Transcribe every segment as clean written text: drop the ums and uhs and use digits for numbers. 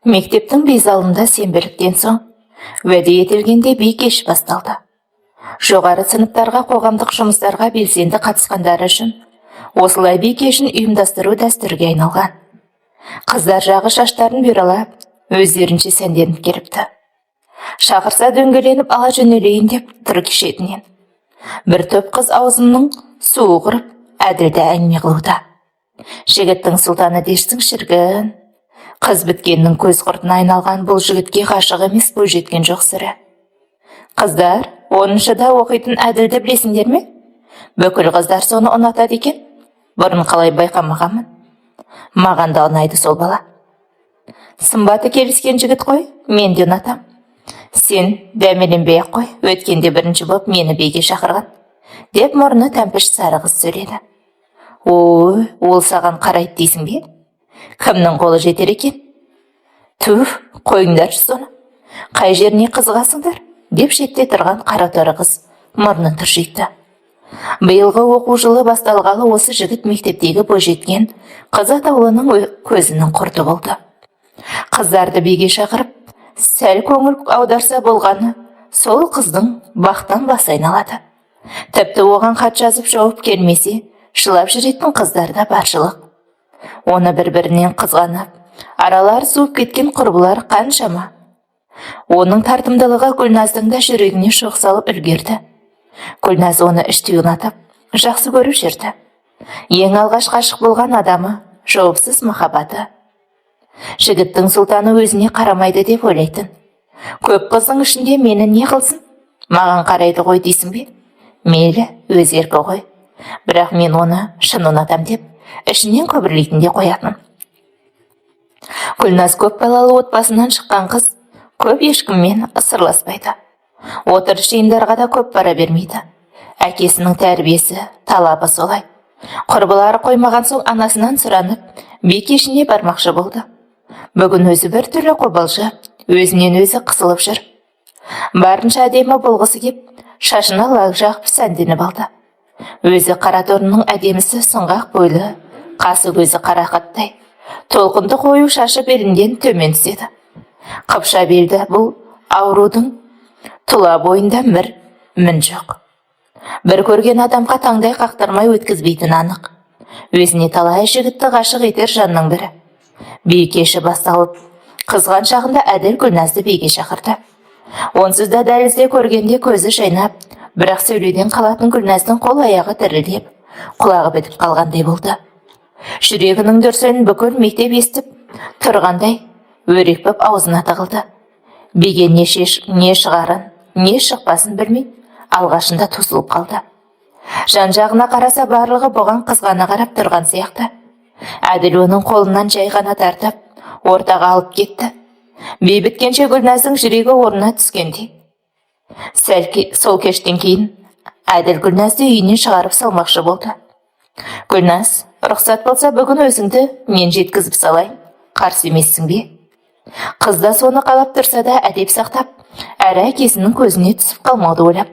Мектептің бейзалында сенбіліктен соң уәде етілгенде би кеш басталды. Жоғары сыныптарға қоғамдық жұмыстарға белсенді қатысқандары үшін осылай би кешін ұйымдастыру дәстүрге айналған. Қыздар жағы шаштарын бұралап, өздерінше сәнденіп келіпті. Шақырса дөңгеленіп ала жөнелейін деп тұр кешетінен. Бір топ қыз аузының суы құрып, әділді әңгіме қылуда. Жігіттің сұлтаны дешсің шіргін. Қыз біткеннің көз құртына айналған бұл жігітке ғашық емес бойжеткен жоқ сірә. Қыздар, 10-да оқитын әділді білесіңдер ме? Бүкіл қыздар соны ұнатады екен. Бұрын қалай байқамағанмын. Маған да ұнайды сол бала. Сымбаты келіскен жігіт қой, мен де ұнатам. Сен дәмеленбей-ақ қой, өткенде бірінші боп мені биге шақырған, деп мұрны тәмпіш сары қыз сөйледі. Ой, ол саған қарайды дейсің бе? Кімнің қолы жетер екен? Түф, қойыңдаршы соны. Қай жеріне қызығасыңдар? Деп шетте тұрған қара торы қыз мұрнын тыржитты. Биылғы оқу жылы басталғалы осы жігіт мектептегі бойжеткен қыз атаулының көзінің құрты болды. Қыздарды биге шақырып, сәл көңіл аударса болғаны, сол қыздың бақтан бас айналады. Тіпті оған хат жазып жауап келмесе, жылап жүретін қыздарда баршылық. Оны бір-бірінен қызғанып, аралар суып кеткен құрбылар қаншама. Оның тартымдылығы Гүлназдың да жүрегіне шоқ салып үлгерді. Гүлназ оны іштей ұнатып, жақсы көріп жүрді. Ең алғаш ғашық болған адамы, жауапсыз махаббаты. Жігіттің сұлтаны өзіне қарамайды деп ойлайтын. Көп қыздың ішінде мені не қылсын? Маған қарайды ғой дейсің бе? Мейлі, өз еркі ғой. Бірақ мен оны шын ұнатам деп, ішінен көбірлейтін де қоятын. Гүлназ көп балалы отбасынан шыққан қыз, көп ешкіммен ысырласпайды. Отырыс жиындарға да көп бара бермейді. Әкесінің тәрбиесі, талабы солай. Құрбылары қоймаған соң анасынан сұранып, би кешіне бармақшы болды. Бүгін өзі бір түрлі қобалжып, өзінен өзі қысылып жүр. Барынша әдемі болғысы кеп, шашына лак жағып сәнденіп алды. Өзі қара торының әдемісі сұңғақ бойлы, қасы көзі қарақаттай, толқынды қою шашы белінден төмен түседі. Қыпша белді бұл аурудың тұла бойында мін жоқ. Бір көрген адамға таңдай қақтырмай өткізбейтін анық. Өзіне талай жігітті ғашық етер жанның бірі. Би кеші басталып, қызған шағында әділ Гүлназды биге шақырды. Онсыз да дәлізде көргенде көзі жайнап, бірақ сөйлеуден қалатын Гүлназдың қол аяғы дірілдеп, құлағы бітіп қалғандай болды. Жүрегінің дүрсілін бүкіл мектеп естіп тұрғандай өрекпіп аузына тығылды. Биге не шығарын, не шықпасын білмей, алғашында тосылып қалды. Жан-жағына қараса барлығы бұған қызғана қарап тұрған сияқты. Әділ оның қолынан жай ғана тартып, ортаға алып кетті. Би біткенше Гүлназдың жүрегі орнына түскендей. Сол кештен кейін Әділ Гүлназды үйінен шығарып салмақшы болды. Гүлназ, рұқсат болса бүгін өзіңді мен жеткізіп салайын, қарсы емессің бе? Қыз да соны қалап тұрса да әдеп сақтап, әрі әкесінің көзіне түсіп қалмауды ойлап,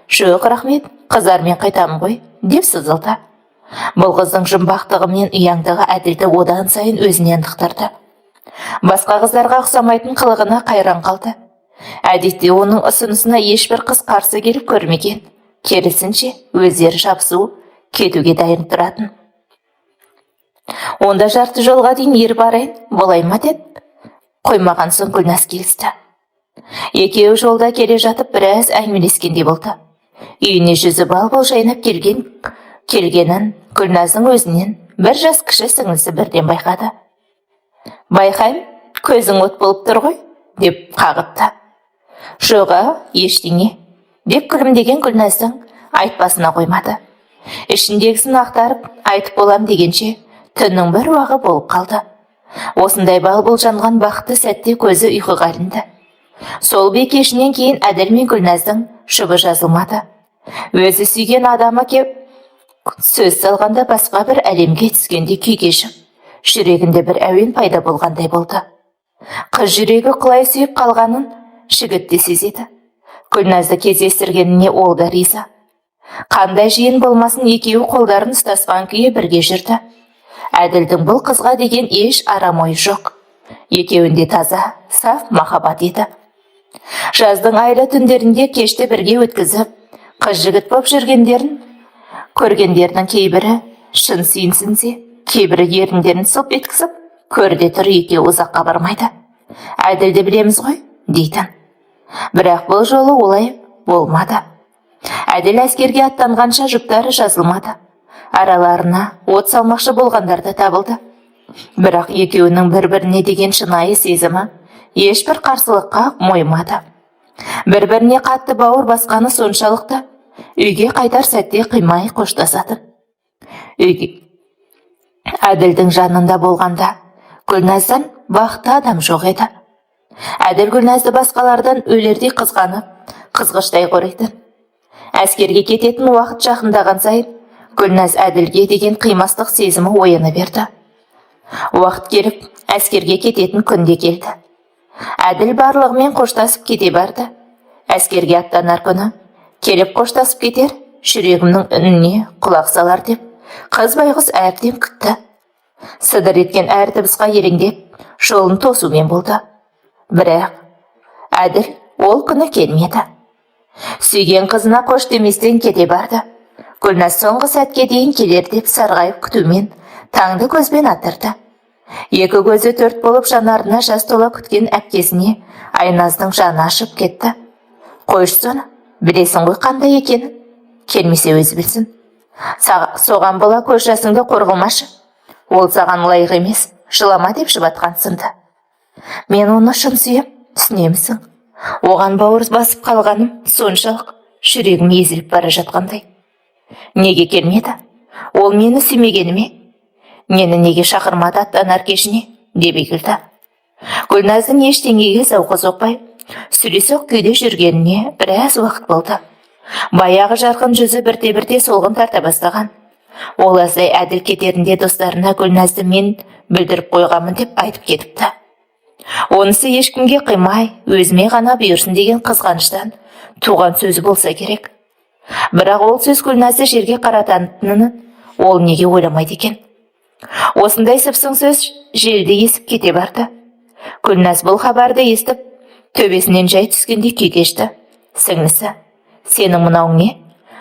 жоқ рахмет, қыздармен қайтамын ғой, деп сызылды. Бұл қыздың жұмбақтығы мен ұяңдығы Әділді одан сайын өзіне ынтықтырды. Басқа қыздарға ұқсамайтын қылығына қайран қалды. Әдетте оның ұсынысына ешбір қыз қарсы келіп көрмеген. Керісінше өздері жабысу, кетуге дайын тұратын. Онда жарты жолға дейін ер барайын, болай ма деп? Қоймаған соң Гүлназ келісті. Екеуі жолда келе жатып біраз әңгімелескендей болды. Үйіне жүзі бал-бал жайнап келгенін Гүлназдың өзінен бір жас кіші сіңлісі бірден байқады. Байқайым, көзің от болып тұр ғой, деп қағыпты. Жоға, ештеңе, деп күлімдеген Гүлназдың айтпасына қоймады. Ішіндегісін ақтарып, айтып болам дегенше, түннің бір уағы болып қалды. Осындай бал-бұл жанған бақытты сәтте көзі ұйқыға ілінді. Сол би кешінен кейін Әділ мен Гүлназдың жұбы жазылмады. Өзі сүйген адамы кеп, сөз салғанда басқа бір әлемге түскенде күй кешіп, жүрегінде бір әуен пайда болғандай болды. Қыз жүрегі құлай сүйіп қалғанын жігіт те сезеді. Гүлназды кездестіргеніне ол да риза. Қандай жиын болмасын екеуі қолдарын ұстасқан күйі бірге жүрді. Әділдің бұл қызға деген еш арам ойы жоқ. Екеуінде таза, саф махаббат еді. Жаздың айлы түндерінде кеште бірге өткізіп, қыз жігіт боп жүргендерін көргендердің кейбірі шын сүйінсінсе, кейбірі еріндерін сылп еткізіп, көрде тұр екеуі ұзаққа бармайды. Әділді білеміз ғой, дейтін. Бірақ бұл жолы олай болмады. Әділ әскерге аттанғанша жұптары жазылмады. Араларына от салмақшы болғандар да табылды. Бірақ екеуінің бір-біріне деген шынайы сезімі ешбір қарсылыққа мойымады. Бір-біріне қатты бауыр басқаны соншалықты, үйге қайтар сәтте қимай қоштасатын. Үйге Әділдің жанында болғанда Гүлназдан бақытты адам жоқ еді. Әділ Гүлназды басқалардан өлердей қызғанып, қызғыштай қоритын. Әскерге кететін уақыт жақындаған сайын Гүлназ Әділге деген қимастық сезімі ояна берді. Уақыт келіп, әскерге кететін күнде келді. Әділ барлығымен қоштасып кете барды. Әскерге аттанар күні келіп қоштасып кетер, жүрегімнің үніне құлақ салар деп, қыз байғұс әбден күтті. Сыдыр еткен әр дыбысқа ереңдеп, жолын тосумен болды. Бірақ Әділ ол күні келмеді. Сүйген қызына қош деместен кете барды. Гүлназ соңғы сәтке дейін келер деп сарғайып күтумен, таңды көзбен атырды. Екі көзі төрт болып жанарына жас тола күткен әпкесіне Айназдың жаны ашып кетті. Қойшы соны, білесің ғой қандай екенін, келмесе өзі білсін. Соған бола көз жасыңды қорғылмашы. Ол саған лайық емес, жылама деп жұбатқан сынды. Мен оны шын сүйем, түсінемісің? Оған бауыр басып қалғаным соншалық, жүрегім езіліп бара жатқандай. Неге келмеді? Ол мені сүймегені ме? Мені неге шақырмады аттанар кешіне? Деп егілді. Гүлназдың ештеңеге зауқы соқпай, сүлесоқ күйде жүргеніне біраз уақыт болды. Баяғы жарқын жүзі бірте-бірте солғын тарта бастаған. Ол аздай Әділ кетерінде достарына Гүлназды мен білдіріп қойғамын деп айтып кетіпті. Онысы ешкімге қимай, өзіме ғана бұйырсын деген қызғаныштан туған сөзі болса керек. Бірақ ол сөз Гүлназды жерге қарататынын ол неге ойламайды екен? Осындай сыпсың сөз желді есіп кете барды. Гүлназ бұл хабарды естіп, төбесінен жай түскенде күй кешті. Сіңлісі, сенің мынауың не?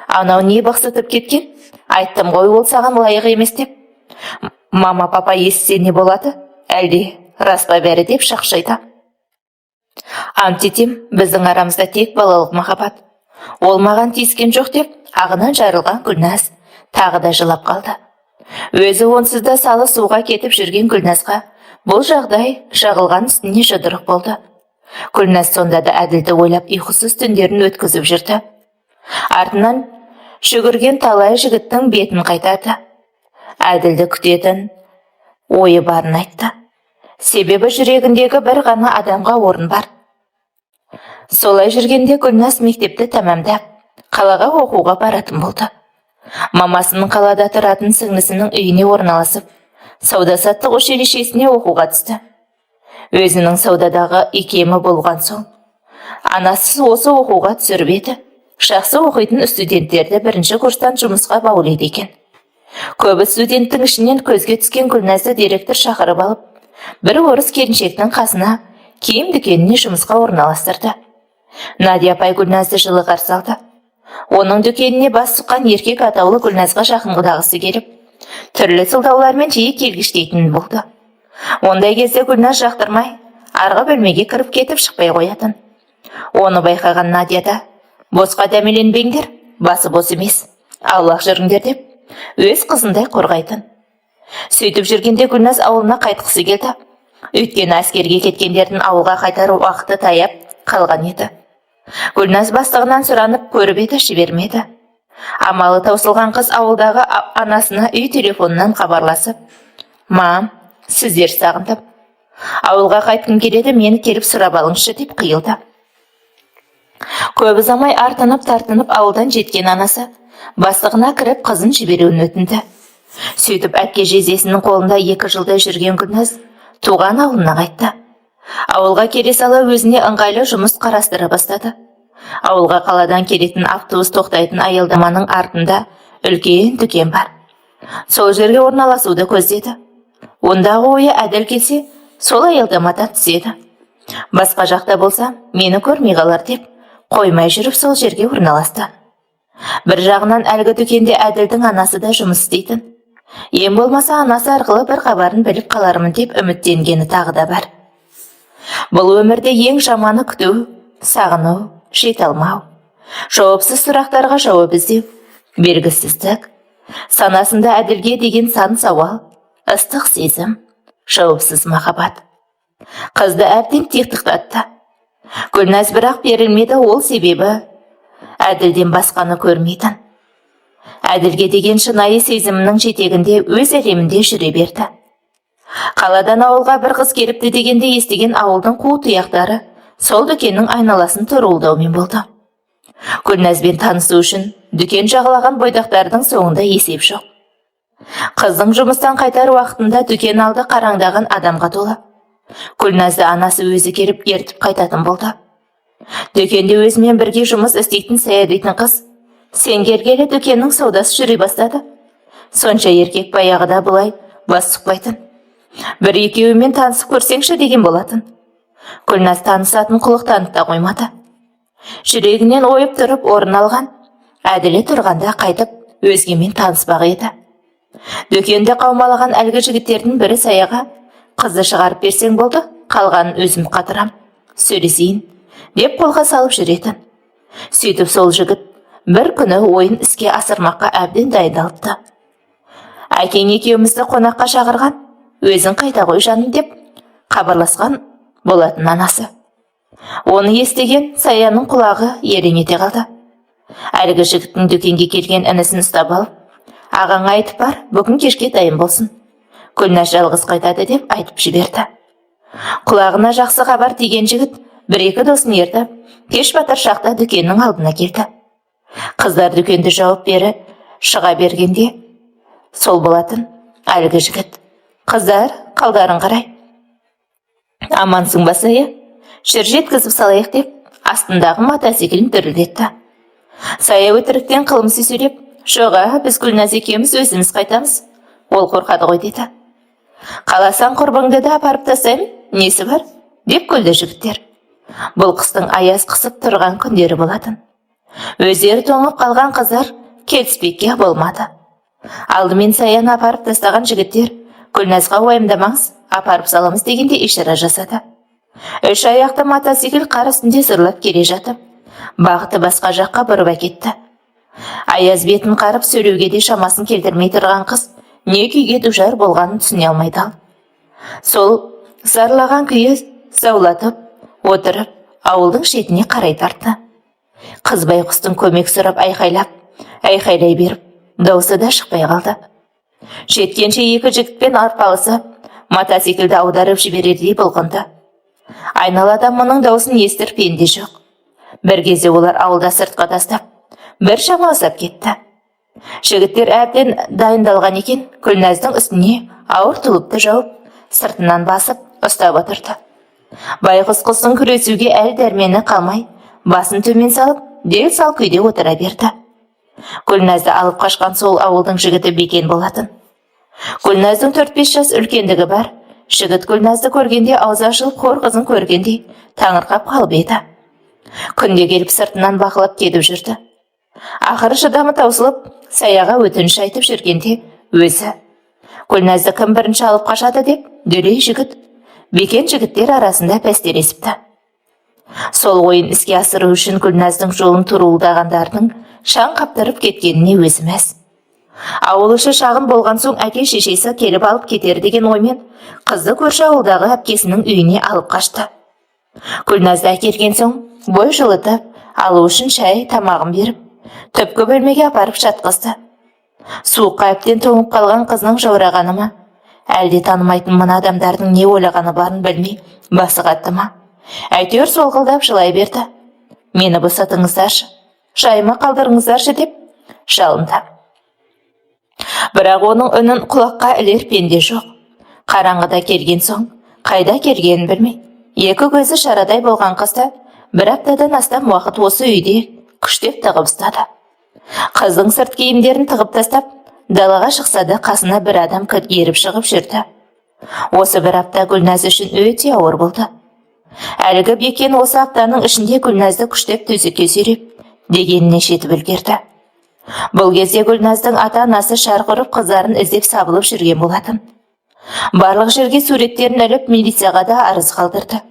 Анау не бықсытып кеткен? Айттым ғой ол саған лайық емес деп. Мама папа естісе не болады? Әлде рас па бәрі деп шақшайды. Ант етем, біздің арамызда тек балалық махаббат. Ол маған тиіскен жоқ деп, ағынан жарылған Гүлназ тағы да жылап қалды. Өзі онсыз да салы суға кетіп жүрген Гүлназға бұл жағдай жағылған үстіне жұдырық болды. Гүлназ сонда да Әділді ойлап ұйқысыз түндерін өткізіп жүрді. Артынан жүгірген талай жігіттің бетін қайтады. Әділді күтетін ойы барын айтты. Себебі жүрегіндегі бір ғана адамға орын бар. Солай жүргенде Гүлназ мектепті тәмамдап, қалаға оқуға баратын болды. Мамасының қалада тұратын сіңлісінің үйіне орналасып, сауда-саттық училищесіне оқуға түсті. Өзінің саудадағы икемі болған соң, анасы осы оқуға түсіріп еді. Жақсы оқитын студенттерді бірінші курстан жұмысқа баулайды екен. Көбі студенттің ішінен көзге түскен Гүлназды директор шақырып алып, бір орыс келіншектің қасына киім дүкеніне жұмысқа орналастырды. Надя апай Гүлназды жылы қарсы алды. Оның дүкеніне бас сұққан еркек атаулы Гүлназға жақындағысы келіп, түрлі сылтаулармен жиі келгіштейтін болды. Ондай кезде Гүлназ жақтырмай, арғы бөлмеге кіріп кетіп шықпай қоятын. Оны байқаған Надя да, босқа дәмеленбеңдер, басы бос емес, Аллах жүріңдер деп, өз қызындай қорғайтын. Сөйтіп жүргенде Гүлназ ауылына қайтқысы келді. Өйткені әскерге кеткендердің ауылға қайтар уақыты таяп қалған еді. Гүлназ бастығынан сұранып көріп еді, жібермеді. Амалы таусылған қыз ауылдағы анасына үй телефонынан хабарласып, «Мам, сіздер сағындым. Ауылға қайтқым келеді, мені келіп сұрап алыңызшы» деп қиылды. Көп ұзамай артынып-тартынып ауылдан жеткен анасы бастығына кіріп қызын жіберуін өтінді. Сөйтіп әпке жездесінің қолында 2 жылдай жүрген Гүлназ туған ауылына қайтты. Ауылға келе сала өзіне ыңғайлы жұмыс қарастыра бастады. Ауылға қаладан келетін автобус тоқтайтын аялдаманың артында үлкен дүкен бар. Сол жерге орналасуды көздеді. Ондағы ойы Әділ келсе, сол аялдамадан түседі. Басқа жақта болса, мені көрмей қалар деп, қоймай жүріп сол жерге орналасты. Бір жағынан әлгі дүкенде Әділдің анасы да жұмыс істейтін. Ең болмаса анасы арқылы бір хабарын біліп қалармын деп үміттенгені тағы да бар. Бұл өмірде ең жаманы күту, сағыну, жете алмау, жауапсыз сұрақтарға жауап іздеу, белгісіздік, санасында Әділге деген сан сауал, ыстық сезім, жауапсыз махаббат. Қызды әбден тиықтықтатты. Гүлназ бірақ берілмеді, ол себебі Әділден басқаны көрмейтін. Әділге деген шынайы сезімінің жетегінде өз әлемінде жүре берді. Қаладан ауылға бір қыз келіпті дегенде естіген ауылдың қу тұяқтары сол дүкеннің айналасын торуылдаумен болды. Гүлназбен танысу үшін дүкен жағалаған бойдақтардың соңында есеп жоқ. Қыздың жұмыстан қайтар уақытында дүкен алды қараңдаған адамға толы. Гүлназды анасы өзі келіп ертіп қайтатын болды. Дүкенде өзімен бірге жұмыс істейтін саядайтын қыз сен келгелі дүкеннің саудасы жүре бастады. Сонша еркек баяғыда бұлай бас сұқпайтын. Бір екеуімен танысып көрсеңші деген болатын. Гүлназ танысатын құлық таныта қоймады. Жүрегінен ойып тұрып орын алған, Әділі тұрғанда қайтып өзгемен таныспақ еді. Дүкенде қаумалаған әлгі жігіттердің бірі саяға қызды шығарып берсең болды, қалғанын өзім қатырам, сөйлесейін деп қолға салып жүретін. Сөйтіп сол жігіт бір күні ойын іске асырмаққа әбден дайындалыпты. Әкең екеумізді қонаққа шақырған, өзің қайта қой жаным деп хабарласқан болатын анасы. Оны естіген Саяның құлағы елең ете қалды. Әлгі жігіттің дүкенге келген інісін ұстап алып, ағаңа айтып бар, бүгін кешке дайын болсын. Гүлназ жалғыз қайтады деп айтып жіберді. Құлағына жақсы хабар тиген жігіт бір-екі досын ертіп, кеш батар шақта дүкеннің алдына келді. Қыздар дүкенді жауып бері шыға бергенде сол болатын әлгі жігіт. Қыздар, қалдарың қарай. Амансың ба Сая? Жүр жеткізіп салайық деп астындағы мотоциклін дүрілдетті. Сая өтіріктен қылмысы сөйлеп, жоға, біз Гүлназ екеуміз өзіміз қайтамыз. Ол қорқады ғой деді. Қаласан құрбыңды да апарып тастаймын, несі бар? Деп күлді жігіттер. Бұл қыстың аяз қысып тұрған күндері болатын. Өздері тоңып қалған қыздар келіспекке болмады. Алдымен Саяны апарып тастаған жігіттер Гүлназға уайымдамаңыз, апарып саламыз дегенде ишара жасады. Үш аяқты мотоцикл қар үстінде зырлап келе жатып, бағыты басқа жаққа бұрып әкетті. Аяз бетін қарып сөйлеуге де шамасын келтірмей тұрған қыз не күйге душар болғанын түсіне алмайды. Сол зарлаған күйі заулатып отырып ауылдың шетіне қарай тартты. Қыз байқұстың көмек сұрап айқайлай беріп, даусы да шықпай қалды. Жеткенше екі жігітпен арпалысып, мотоциклді аударып жіберердей болғанда. Айналада мұның даусын естір пенде жоқ. Бір кезде олар ауылда сыртқа тастап, бір шама ұзап кетті. Жігіттер әбден дайындалған екен, Гүлназдың үстіне ауыр тұлыпты жауып, сыртынан басып, ұстап отырды. Байғұс құстың күресуге әл дәрмені қалмай, басын төмен салып, дел сал күйде отыра берді. Гүлназды алып қашқан сол ауылдың жігіті Бекен болатын. Гүлназдың 4-5 жас үлкендігі бар. Жігіт Гүлназды көргенде аузы ашылып, хор қызын көргенде таңырқап қалып еді. Күнде келіп сыртынан бақылап кетіп жүрді. Ақыры шыдамы таусылып, Саяға өтініш айтып жүргенде өзі Гүлназды кім бірінші алып қашады деп дүлей жігіт Бекен жігіттер арасында пәстересіпті. Сол ойын іске асыру үшін Гүлназдың жолын тұруылдағандардың шаң қаптырып кеткеніне өзі мәз. Ауыл іші шағын болған соң әке шешесі келіп алып кетер деген оймен қызды көрші ауылдағы әпкесінің үйіне алып қашты. Гүлназды әкелген соң бой жылытып, алу үшін шай тамағын беріп, түпкі бөлмеге апарып жатқызды. Суыққа әбден тоңып қалған қызның жаурағаны ма, әлде танымайтын мына адамдардың не ойлағаны барын білмей басы қатты ма? Әйтеуір солғылдап жылай берді. Мені босатыңыздаршы, жайыма қалдырыңыздаршы деп жалынды. Бірақ оның үнін құлаққа ілер пенде жоқ. Қараңғыда келген соң, қайда келгенін білмей, екі көзі шарадай болған қызды бір аптадан астам уақыт осы үйде күштеп тығып ұстады. Қыздың сырт киімдерін тығып тастап, далаға шықса да қасына бір адам еріп шығып жүрді. Осы бір апта Гүлназ үшін өте ауыр болды. Әлгі Бекен осы аптаның ішінде Гүлназды күштеп төсекке сүйреп дегеніне жетіп үлгерді. Бұл кезде Гүлназдың ата-анасы шарқ ұрып қыздарын іздеп сабылып жүрген болатын. Барлық жерге суреттерін іліп милицияға да арыз қалдырды.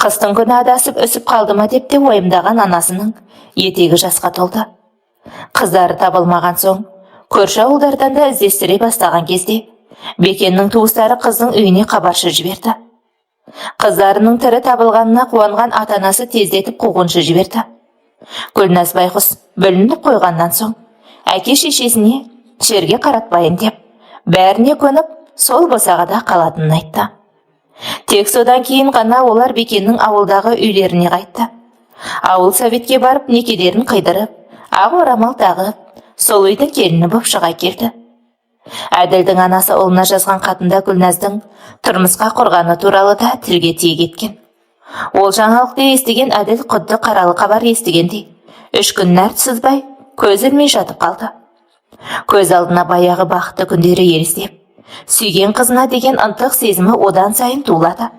Қыстың күні адасып үсіп қалды ма деп те уайымдаған анасының етегі жасқа толды. Қыздары табылмаған соң, көрші ауылдардан да іздестіре бастаған кезде, Бекеннің туыстары қыздың үйіне хабаршы жіберді. Қыздарының тірі табылғанына қуанған ата-анасы тездетіп қуғыншы жіберді. Гүлназ байқұс бүлініп қойғаннан соң, әке-шешесіне жерге қаратпайын деп, бәріне көніп, сол босағада қалатынын айтты. Тек содан кейін ғана олар Бекеннің ауылдағы үйлеріне қайтты. Ауыл советке барып некелерін қидырып, ақ орамал тағып, сол үйдің келіні боп шыға келді. Әділдің анасы ұлына жазған хатында Гүлназдың тұрмысқа құрғаны туралы да тілге тиек еткен. Ол жаңалықты естіген Әділ құдды қаралы хабар естігендей, 3 күн нәр сызбай, көз ілмей жатып қалды. Көз алдына баяғы бақытты күндері елестеп, сүйген қызына деген ынтық сезімі одан сайын тулады.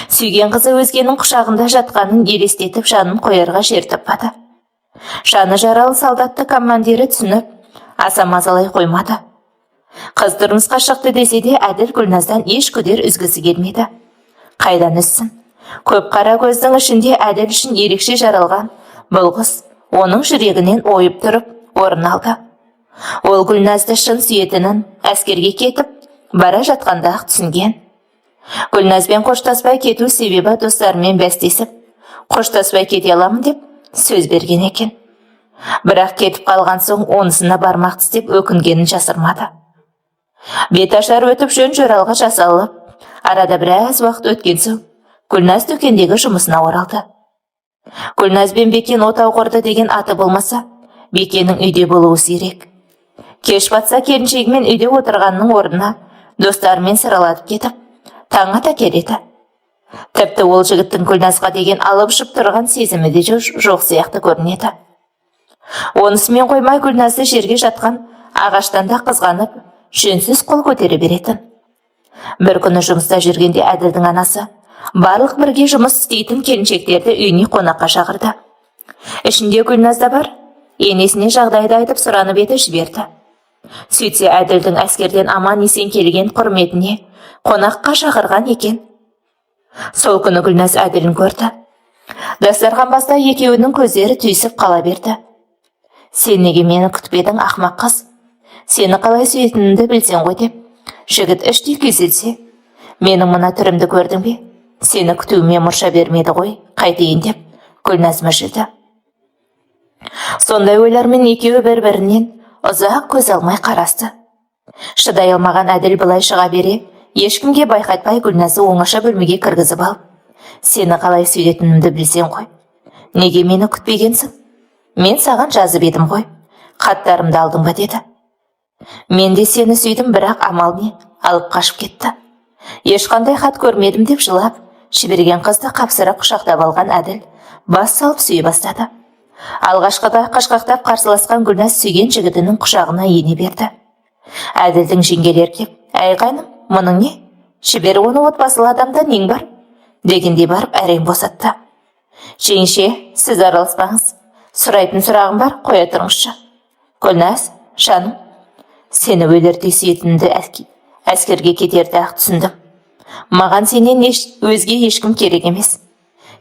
Сүйген қызы өзгенің құшағында жатқанын елестетіп жанын қоярға жер таппады. Жаны жаралы солдатты командирі түсініп, аса мазалай қоймады. Қыз тұрмысқа шықты десе де Әділ Гүлназдан еш күдер үзгісі келмеді. Қайдан үзсін? Көп қара көздің ішінде Әділ үшін ерекше жаралған бұл қыз оның жүрегінен ойып тұрып орын алды. Ол Гүлназды шын сүйетінін әскерге кетіп, бара жатқанда-ақ түсінген. Гүлназбен қоштаспай кету себебі достарымен бәстесіп, қоштаспай кете аламын деп сөз берген екен. Бірақ кетіп қалған соң онысына бармақ тістеп өкінгенін жасырмады. Беташар өтіп жөн жоралға жасалып, арада біраз уақыт өткен соң, Гүлназ дүкендегі жұмысына оралды. Гүлназ бен Бекен отау құрды деген аты болмаса, Бекеннің үйде болуы сирек. Кеш батса келіншегімен үйде отырғанның орнына достарымен сыралатып кетіп, таң ата келеді. Тіпті ол жігіттің Гүлназға деген алып ұшып тұрған сезімі де жоқ сияқты көрінеді. Онысымен қоймай Гүлназды жерге жатқан ағаштан да қызғанып, жөнсіз қол көтере беретін. Бір күні жұмыста жүргенде Әділдің анасы барлық бірге жұмыс істейтін келіншектерді үйіне қонаққа шақырды. Ішінде Гүлназ да бар, енесіне жағдайды айтып сұранып еді жіберді. Сөйтсе Әділдің әскерден аман есен келген құрметіне қонаққа шақырған екен. Сол күні Гүлназ Әділін көрді. Дастархан баста екеуінің көздері түйісіп қала берді. Сен неге мені күтпедің, ақмақ қыз? Сені қалай сүйетінімді білсең ғой деп, жігіт іштей күйзелсе, менің мына түрімді көрдің бе? Сені күтуіме мұрша бермеді ғой, қайтейін деп, Гүлназ мүжілді. Сондай ойлармен екеуі бір-бірінен ұзақ көз алмай қарасты. Шыдай алмаған Әділ былай шыға бере, ешкімге байқатпай Гүлназды оңаша бөлмеге кіргізіп алып, сені қалай сүйетінімді білсең ғой. Неге мені күтпегенсің? Мен саған жазып едім ғой, хаттарымды алдың ба деді. Мен де сені сүйдім, бірақ амал не, алып қашып кетті. Ешқандай хат көрмедім деп жылап, жіберген қызды қапсыра құшақтап алған Әділ бас салып сүйе бастады. Алғашқыда қашқақтап қарсыласқан Гүлназ сүйген жігітінің құшағына ене берді. Әділдің жеңгелер кеп, әй қайным, мұның не? Жібер оны, отбасылы адамда нең бар? Дегенде барып әрең босатты. Жеңше, сіз араласпаңыз. Сұрайтын сұрағым бар, қоя тұрыңызшы. Гүлназ, жаным, сені өлердей сүйетінімді әскерге кетерді-ақ түсіндім. Маған сенен өзге ешкім керек емес.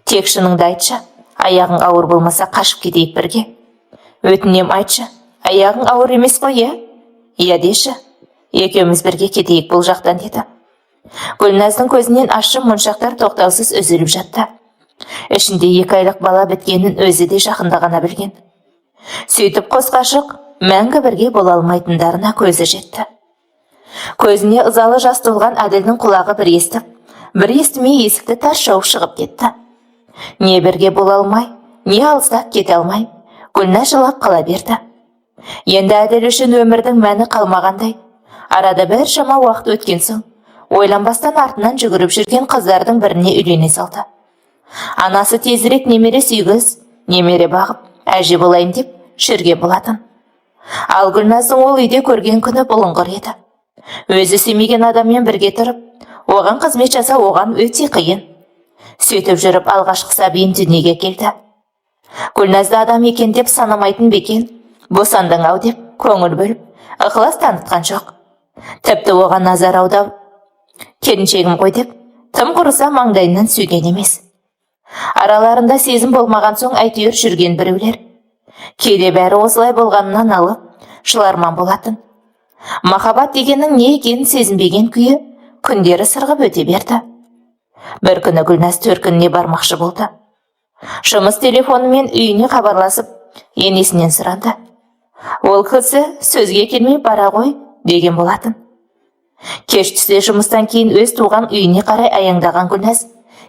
Тек шыныңды айтшы, аяғың ауыр болмаса қашып кетейік бірге. Өтінем айтшы, аяғың ауыр емес қой, иә? Иә деші, екеуміз бірге кетейік бұл жақтан деді. Гүлназдың көзінен ащы мұншақтар тоқтаусыз үзіліп жатты. Ішінде 2 айлық бала біткенін өзі де жақында ғана білген. Сөйтіп қос ғашық мәңгі бірге бола алмайтындарына көзі жетті. Көзіне ызалы жас толған Әділдің құлағы бір естіп, бір естімей есікті тарс жауып шығып кетті. Не бірге бола алмай, не алыстап кете алмай, Гүлназ жылап қала берді. Енді Әділ үшін өмірдің мәні қалмағандай. Арада біршама уақыт өткен соң, ойланбастан артынан жүгіріп жүрген қыздардың біріне үйлене салды. Анасы тезірек немере сүйгіз, немере бағып, әже болайын деп жүрген болатын. Ал Гүлназдың ол үйде көрген күні бұлыңғыр еді. Өзі сүймеген адаммен бірге тұрып, оған қызмет жасау оған өте қиын. Сөйтіп жүріп алғашқы сәбиін дүниеге келді. Гүлназды адам екен деп санамайтын Бекен, босандың ау деп көңіл бөліп, ықылас танытқан жоқ. Тіпті оған назар аударып, келіншегім ғой деп, тым құрыса маңдайынан сүйген емес. Араларында сезім болмаған соң әйтеуір жүрген біреулер. Кейде бәрі осылай болғанынан алып, жыларман болатын. Махаббат дегеннің не екенін сезінбеген күйі күндері сырғып өте берді. Бір күні Гүлназ төркініне бармақшы болды. Жұмыс телефонымен үйіне хабарласып, енесінен сұранды. Ол кісі сөзге келмей бара ғой деген болатын. Кеш түсе жұмыстан кейін өз туған үйіне қарай аяңдаған Гүлназ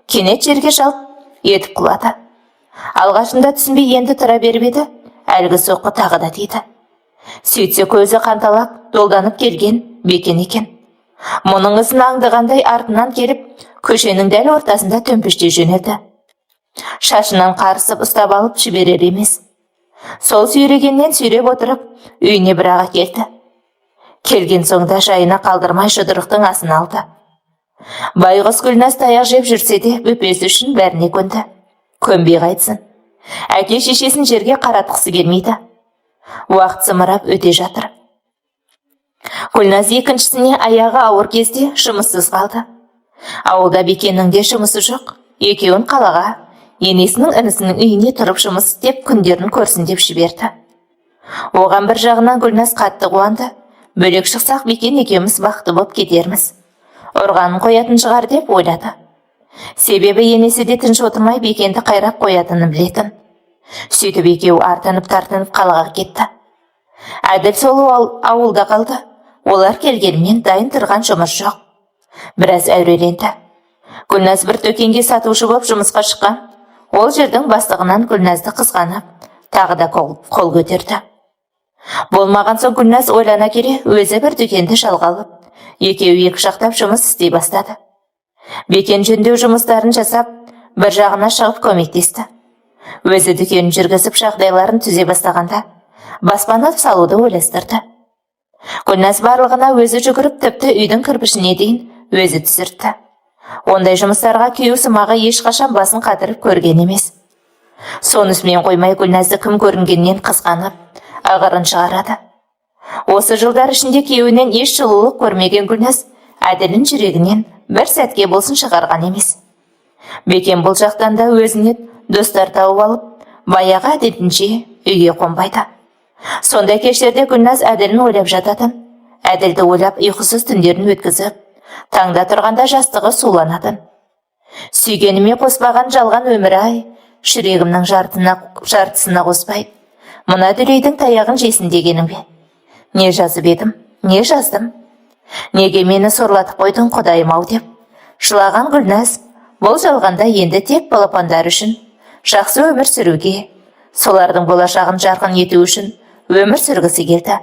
кенет жерге жалт етіп құлады. Алғашында түсінбей енді тұра беріп еді, әлгі соққы тағы да тиді. Сөйтсе көзі қанталап, долданып келген Бекен екен. Мұның ізін аңдығандай артынан келіп, көшенің дәл ортасында төмпештей жөнелді. Шашынан қарысып ұстап алып жіберер емес. Сол сүйрегеннен сүйреп отырып, үйіне бірақ әкелді. Келген соңда жайына қалдырмай жұдырықтың асын алды. Байғұс Гүлназ таяқ жеп жүрсе де бөпесі үшін бәріне көнді. Көнбей қайтсын. Әке шешесін жерге қаратқысы келмейді. Уақыт зымырап өте жатыр. Гүлназ екіншісіне аяғы ауыр кезде жұмыссыз қалды. Ауылда Бекеннің де жұмысы жоқ. Екеуін қалаға, енесінің інісінің үйіне тұрып жұмыс істеп күндерін көрсін деп жіберді. Оған бір жағынан Гүлназ қатты қуанды. Бөлек шықсақ Бекен екеуміз бақытты боп кетерміз. Ұрғанын қоятын шығар деп ойлады. Себебі енесі де тыныш отырмай Бекенді қайрап қоятынын білетін. Сөйтіп екеуі артынып-тартынып қалаға кетті. Әділ сол ауылда қалды. Олар келгенмен дайын тұрған жұмыс жоқ. Біраз әуреленді. Гүлназ бір төкенге сатушы боп жұмысқа шыққан. Ол жердің бастығынан Гүлназды қызғанып, тағы да қол көтерді. Болмаған соң Гүлназ ойлана келе өзі бір дүкенді жалға алып, екеуі екі жақтап жұмыс істей бастады. Бекен жөндеу жұмыстарын жасап, бір жағына шығып көмектесті. Өзі дүкенін жүргізіп жағдайларын түзе бастағанда, баспана салуды ойластырды. Гүлназ барлығына өзі жүгіріп, тіпті үйдің кірпішіне дейін өзі түсіртті. Ондай жұмыстарға күйеу сымағы ешқашан басын қатырып көрген емес. Сонысымен қоймай Гүлназды кім көрінгеннен қызғанып, ағырын шығарады. Осы жылдар ішінде күйеуінен еш жылулық көрмеген Гүлназ Әділін жүрегінен бір сәтке болсын шығарған емес. Бекен бұл жақтан да өзіне достар тауып алып, баяғы әдетінше үйге қонбайды. Сондай кештерде Гүлназ Әділін ойлап жататын. Әділді ойлап ұйқысыз түндерін өткізіп, таңда тұрғанда жастығы суланатын. Сүйгеніме қоспаған жалған өмір-ай, жүрегімнің жартысына қоспай, мына дүлейдің таяғын жесін дегенің бе? Не жазып едім, не жаздым? Неге мені сорлатып қойдың Құдайым-ау деп жылаған Гүлназ бұл жалғанда енді тек балапандар үшін, жақсы өмір сүруге, солардың болашағын жарқын ету үшін өмір сүргісі келді.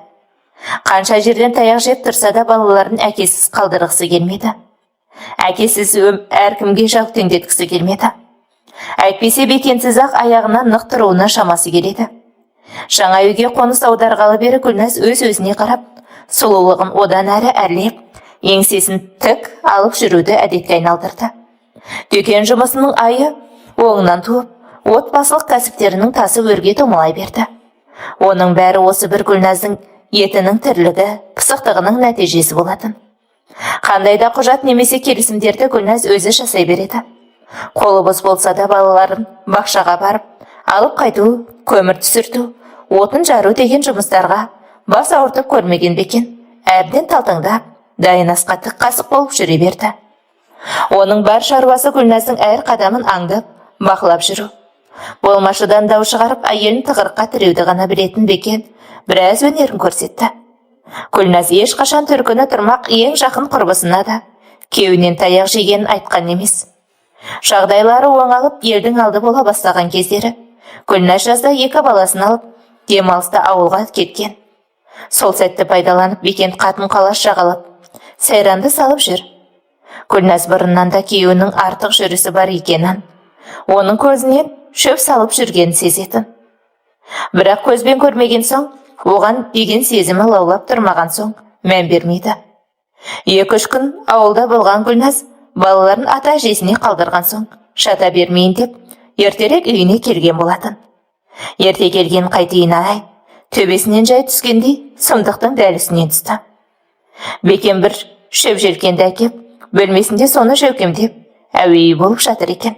Қанша жерден таяқ жеп тұрса да балаларын әкесіз қалдырғысы келмеді. Әкесіз әркімге жаутеңдеткісі келмеді. Әйтпесе Бекенсіз ақ аяғынан нық тұруына шамасы келеді. Жаңа үйге қоныс аударғалы бері Гүлназ өз-өзіне қарап, сұлулығын одан әрі әрлеп, еңсесін тік алып жүруді әдетке айналдырды. Дүкен жұмысының айы оңынан туып, отбасылық кәсіптерінің тасы өрге домалай берді. Оның бәрі осы бір Гүлназдың етінің тірлігі, пысықтығының нәтижесі болатын. Қандай да құжат немесе келісімдерді Гүлназ өзі жасай береді. Қолы бос болса да балаларын бақшаға барып, алып қайту, көмір түсірту, отын жару деген жұмыстарға бас ауыртып көрмеген Бекен әбден талтаңдап, дайын асқа тік қасық болып жүре берді. Оның бар шаруасы Гүлназдың әр қадамын аңдып, бақылап жүру. Болмашыдан дау шығарып, әйелін тығырыққа тіреуді ғана білетін Бекен біраз өнерін көрсетті. Гүлназ ешқашан төркіні тұрмақ ең жақын құрбысына да кеуінен таяқ жегенін айтқан емес. Жағдайлары оңалып, елдің алды бола бастаған кездері Гүлназ жазда 2 баласын алып, демалыста ауылға кеткен. Сол сәтті пайдаланып Бекен қатын-қалаш жағалап, сайранды салып жүр. Гүлназ бұрыннан да күйеуінің артық жүрісі бар екенін, оның көзінен шөп салып жүргенін сезетін. Бірақ көзбен көрмеген соң, оған деген сезімі лаулап тұрмаған соң мән бермейді. 2-3 күн ауылда болған Гүлназ балаларын ата-әжесіне қалдырған соң, шата бермейін деп, ертерек үйіне келген болатын. Ерте келген қайтейін ай, төбесінен жай түскендей, сұмдықтың дәлісінен түсті. Бекен бір шөп желкенді әкеп, бөлмесінде соны жөкемдеп, әуейі болып жатыр екен.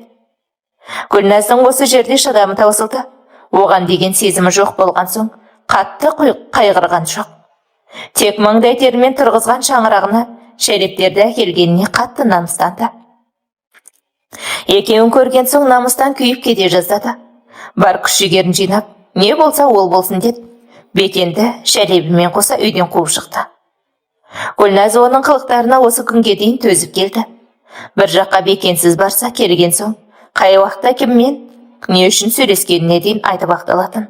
Гүлназдың осы жерде шыдамы таусылды. Оған деген сезімі жоқ болған соң, қатты қайғырған жоқ. Тек маңдай терімен тұрғызған шаңырағына шәлектерді әкелгеніне қатты намыстанды. Екеуін көрген соң намыстан күйіп кете жаздады. Бар күш-жігерін жинап, не болса ол болсын деп, Бекенді шәлебімен қоса үйден қуып шықты. Гүлназ оның қылықтарына осы күнге дейін төзіп келді. Бір жаққа Бекенсіз барса келген соң, қай уақытта кіммен, не үшін сөйлескеніне дейін айтып ақталатын.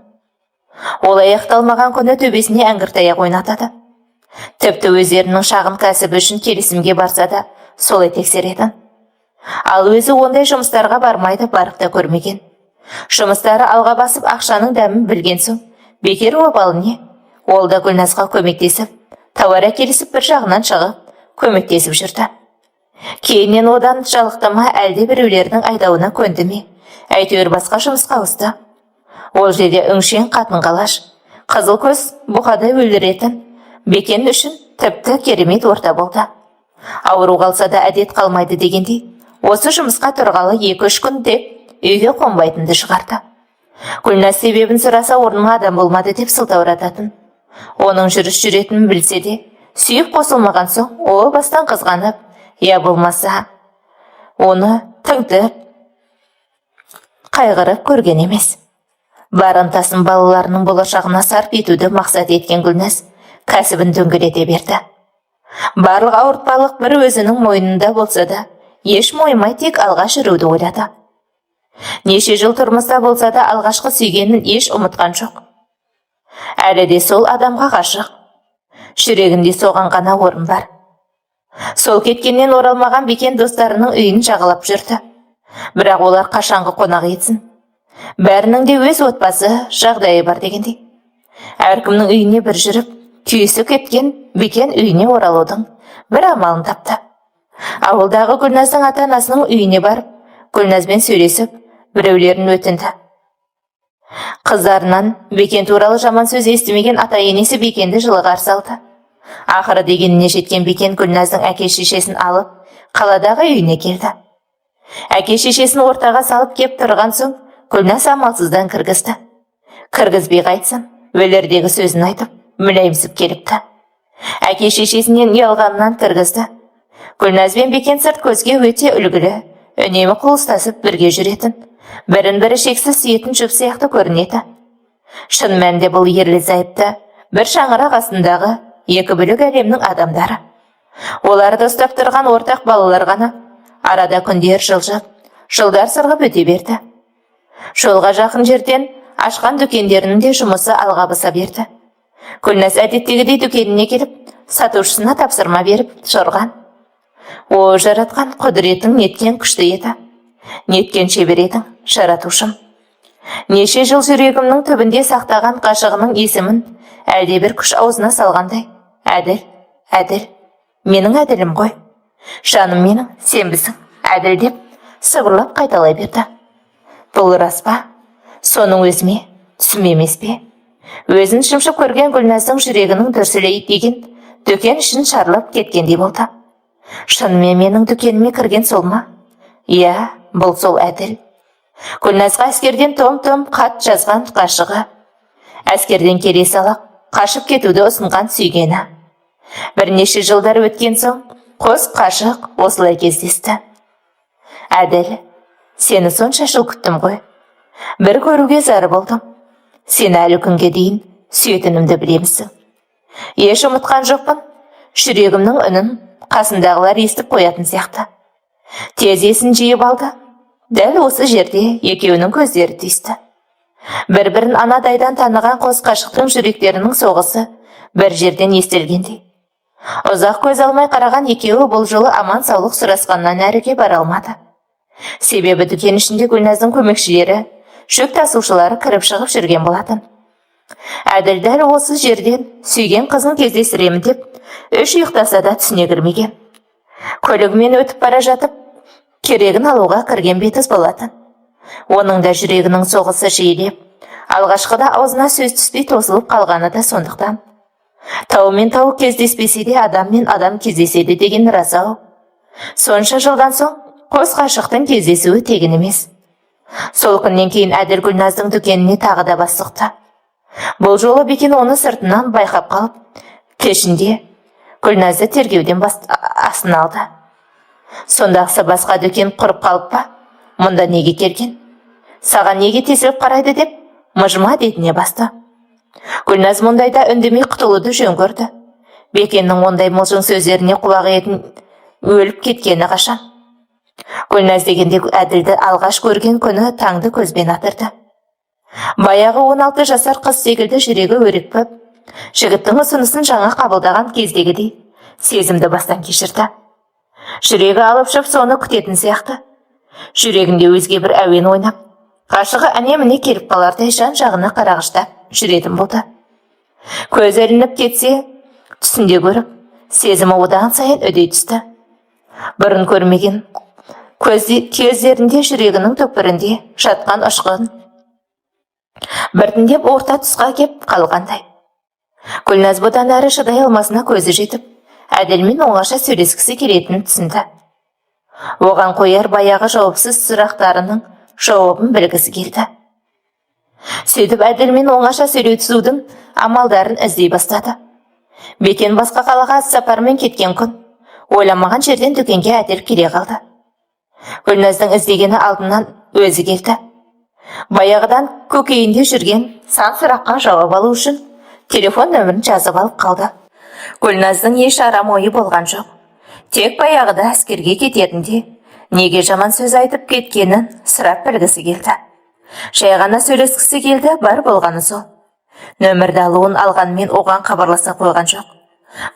Ол аяқталмаған күні төбесіне әңгіртаяқ ойнатады. Тіпті өздерінің шағын кәсібі үшін келісімге барса да, солай тексеретін. Ал өзі ондай жұмыстарға бармайды, барып та көрмеген. Жұмыстары алға басып ақшаның дәмін білген соң, бекер обалы не? Ол да Гүлназға көмектесіп, тауар әкелісіп бір жағынан шығып, көмектесіп жүрді. Кейіннен одан жалықты ма, әлде біреулердің айдауына көнді ме? Әйтеуір басқа жұмысқа ауысты. Ол жерде өңшең қатын-қалаш, қызыл көз бұқада өлдіретін, Бекен үшін тіпті керемет орта болды. Ауру қалса да әдет қалмайды дегендей, осы жұмысқа тұрғалы 2-3 күн деп үйге қонбайтынды шығарды. Гүлназ себебін сұраса орнына адам болмады деп сылтаурататын. Оның жүріс жүретінін білсе де, сүйіп қосылмаған соң, о бастан қызғанып, я болмаса, оны тыңдып, қайғырып көрген емес. Бар ынтасын балаларының болашағына сарп етуді мақсат еткен Гүлназ кәсібін дөңгелете берді. Барлық ауыртпалық бір өзінің мойнында болса да, еш мойымай тек алға жүруді ойлады. Неше жыл тұрмыста болса да алғашқы сүйгенін еш ұмытқан жоқ. Әлі де сол адамға ғашық. Жүрегінде соған ғана орын бар. Сол кеткеннен оралмаған Бекен достарының үйін жағалап жүрді. Бірақ олар қашанғы қонақ етсін. Бәрінің де өз отбасы жағдайы бар дегендей. Әркімнің үйіне бір жүріп, күйісі кеткен Бекен үйіне оралудың бір амалын тапты. Ауылдағы Гүлназдың ата-анасының үйіне барып, Гүлназбен сөйлесіп, біреулерін өтінді. Қыздарынан Бекен туралы жаман сөз естімеген ата-енесі Бекенді жылы қарсы алды. Ақыры дегеніне жеткен Бекен Гүлназдың әке-шешесін алып, қаладағы үйіне келді. Әке-шешесін ортаға салып кеп тұрған соң, Гүлназ амалсыздан кіргізді. Кіргізбей қайтсын, өлердегі сөзін айтып, мүләйімсіп келіпті. Әке-шешесінен ұялғанынан кіргізді. Гүлназ бен Бекен сырт көзге өте үлгілі, үнемі қол-ұстасып бірге жүретін, бірін-бірі шексіз сүйетін жұп сияқты көрінеді. Шын мәнінде бұл ерлі-зайыпты бір шаңырақ астындағы екі бөлек әлемнің адамдары. Оларды ұстап тұрған ортақ балалар ғана. Арада күндер жылжып, жылдар сырғып өте берді. Жолға жақын жерден ашқан дүкендерінің де жұмысы алға баса берді. Гүлназ әдеттегідей дүкеніне келіп, сатушысына тапсырма беріп шорған. О, жаратқан құдіретің неткен күшті еді. Неткен шебер едің, жаратушым. Неше жыл жүрегімнің түбінде сақтаған қашығының есімін әлде бір күш аузына салғандай. Әділ, әділ, менің әділім ғой. Жаным менің, сен бісің, әділ деп сыбырлап қайталай берді. Бұл рас па? Соның өзіме түсім емес пе? Өзін шымшып көрген Гүлназдың жүрегінің дүрсілей деген дүкен ішін шарлап кеткендей болды. Шынымен менің дүкеніме кірген сол ма? Иә, бұл сол әділ. Гүлназға әскерден том-том қат жазған қашығы. Әскерден келе сала қашып кетуді ұсынған сүйгені. Бірнеше жылдар өткен соң, қос қашық осылай кездесті. Әділ, сені сонша жыл күттім ғой. Бір көруге зар болдым. Сені әлі күнге дейін сүйетінімді білемісің. Еш ұмытқан жоқпын. Жүрегімнің үнін қасындағылар естіп қоятын сияқты. Тез есін жиып алды. Дәл осы жерде екеуінің көздері түйісті. Бір-бірін анадайдан таныған қос қашықтың жүректерінің соғысы бір жерден естілгендей. Ұзақ көз алмай қараған екеуі бұл жолы аман саулық сұрасқаннан әріге бара алмады. Себебі дүкен ішінде Гүлназдың көмекшілері, жүк тасушылары кіріп шығып жүрген болатын. Әділ дәл осы жерден сүйген қызын кездестіремін деп, үш ұйықтаса да түсіне кірмеген. Көлігімен өтіп бара жатып, керегін алуға кірген бетіз болатын. Оның да жүрегінің соғысы жиілеп, алғашқыда аузына сөз түспей тосылып қалғаны да сондықтан. Тау мен тау кездеспесе де адам мен адам кездеседі деген рас-ау. Сонша жылдан соң қос ғашықтың кездесуі тегін емес. Сол күннен кейін Әділ Гүлназдың дүкеніне тағы да бас сұқты. Бұл жолы Бекен оны сыртынан байқап қалып, кешінде Гүлназды тергеуден астына алды. Сондағысы басқа дүкен құрып қалып па? Мұнда неге келген? Саған неге тесіліп қарайды деп, мыжыма детіне басты. Гүлназ мұндайда үндемей құтылуды жөн көрді. Бекеннің ондай мылжың сөздеріне құлақ етін өліп кеткені қашан. Гүлназ дегенде Әділді алғаш көрген күні таңды көзбен атырды. Баяғы 16 жасар қыз секілді жүрегі өрекпіп, жігіттің ұсынысын жаңа қабылдаған кездегідей сезімді бастан кешірді. Жүрегі алып шып соны күтетін сияқты. Жүрегінде өзге бір әуен ойнап, ғашығы әне-міне келіп қалардай жан жағына қарағыштап жүретін болды. Көз ілініп кетсе, түсінде көріп, сезімі одан сайын үдей түсті. Бұрын көрмеген көздерінде жүрегінің түкпірінде жатқан ұшқын біртіндеп орта тұсқа кеп қалғандай. Гүлназ бұдан әрі шыдай алмасына көзі жетіп, Әділмен оңаша сөйлескісі келетінін түсінді. Оған қояр баяғы жауапсыз сұрақтарының жауабын білгісі келді. Сөйтіп Әділмен оңаша сөйлесудің амалдарын іздей бастады. Бекен басқа қалаға сапармен кеткен күн, ойламаған жерден дүкенге Әділ келе қалды. Гүлназдың іздегені алдынан өзі келді. Баяғыдан көкейінде жүрген сан сұраққа жауап алу үшін телефон нөмірін жазып алып қалды. Гүлназдың еш арам ойы болған жоқ. Тек баяғыда әскерге кетерінде неге жаман сөз айтып кеткенін сұрап білгісі келді. Жай ғана сөйлескісі келді, бар болғаны сол. Нөмірді алуын алғанмен оған хабарласа қойған жоқ.